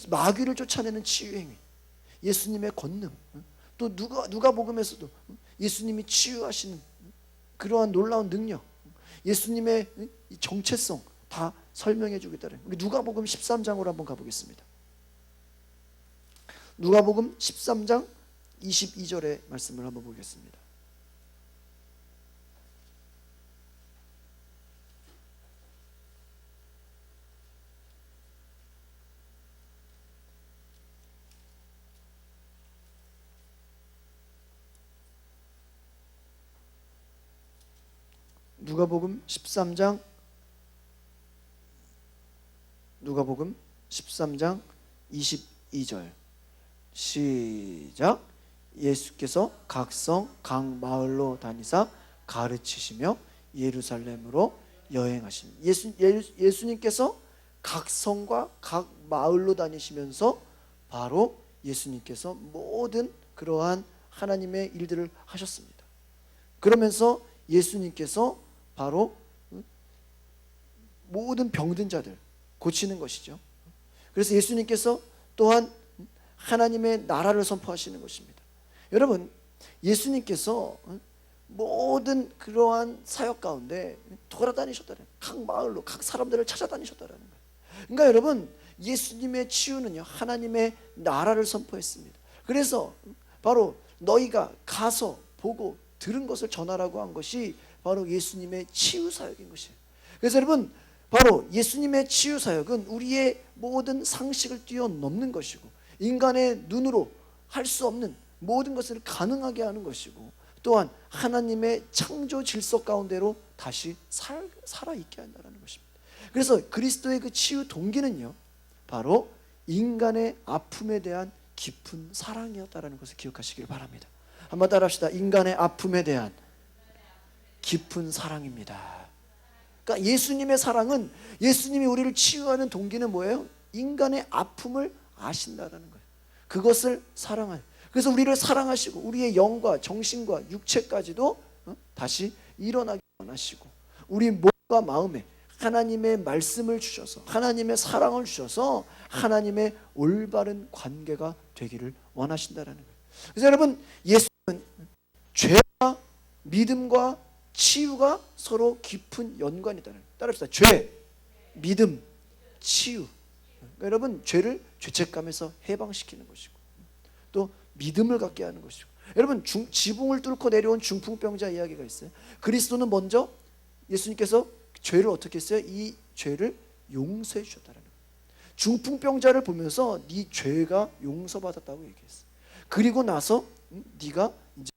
마귀를 쫓아내는 치유 행위, 예수님의 권능, 또 누가복음에서도 예수님이 치유하시는 그러한 놀라운 능력, 예수님의 정체성 다 설명해 주겠다는. 우리 누가복음 13장으로 한번 가보겠습니다. 누가복음 13장 22절의 말씀을 한번 보겠습니다. 누가복음 13장 22절 시작. 예수께서 각 성 각 마을로 다니사 가르치시며 예루살렘으로 여행하시니. 예수님께서 각 성과 각 마을로 다니시면서 바로 예수님께서 모든 그러한 하나님의 일들을 하셨습니다. 그러면서 예수님께서 바로 모든 병든 자들 고치는 것이죠. 그래서 예수님께서 또한 하나님의 나라를 선포하시는 것입니다. 여러분, 예수님께서 모든 그러한 사역 가운데 돌아다니셨다는, 각 마을로 각 사람들을 찾아다니셨다는 거예요. 그러니까 여러분, 예수님의 치유는요, 하나님의 나라를 선포했습니다. 그래서 바로 너희가 가서 보고 들은 것을 전하라고 한 것이 바로 예수님의 치유 사역인 것이에요. 그래서 여러분, 바로 예수님의 치유 사역은 우리의 모든 상식을 뛰어넘는 것이고, 인간의 눈으로 할 수 없는 모든 것을 가능하게 하는 것이고, 또한 하나님의 창조 질서 가운데로 다시 살아있게 한다는 것입니다. 그래서 그리스도의 그 치유 동기는요, 바로 인간의 아픔에 대한 깊은 사랑이었다는 것을 기억하시길 바랍니다. 한번 따라합시다. 인간의 아픔에 대한 깊은 사랑입니다. 그러니까 예수님의 사랑은, 예수님이 우리를 치유하는 동기는 뭐예요? 인간의 아픔을 아신다는 거예요. 그것을 사랑하는. 그래서 우리를 사랑하시고 우리의 영과 정신과 육체까지도 다시 일어나게 원하시고, 우리 몸과 마음에 하나님의 말씀을 주셔서, 하나님의 사랑을 주셔서 하나님의 올바른 관계가 되기를 원하신다는 거예요. 그래서 여러분, 예수님은 죄와 믿음과 치유가 서로 깊은 연관이 있다는 거예요. 따라합시다. 죄, 믿음, 치유. 그러니까 여러분, 죄를 죄책감에서 해방시키는 것이고, 또 믿음을 갖게 하는 것이고. 여러분, 지붕을 뚫고 내려온 중풍병자 이야기가 있어요. 그리스도는 먼저, 예수님께서 죄를 어떻게 했어요? 이 죄를 용서해 주셨다는 거예요. 중풍병자를 보면서 네 죄가 용서받았다고 얘기했어요. 그리고 나서 네가 이제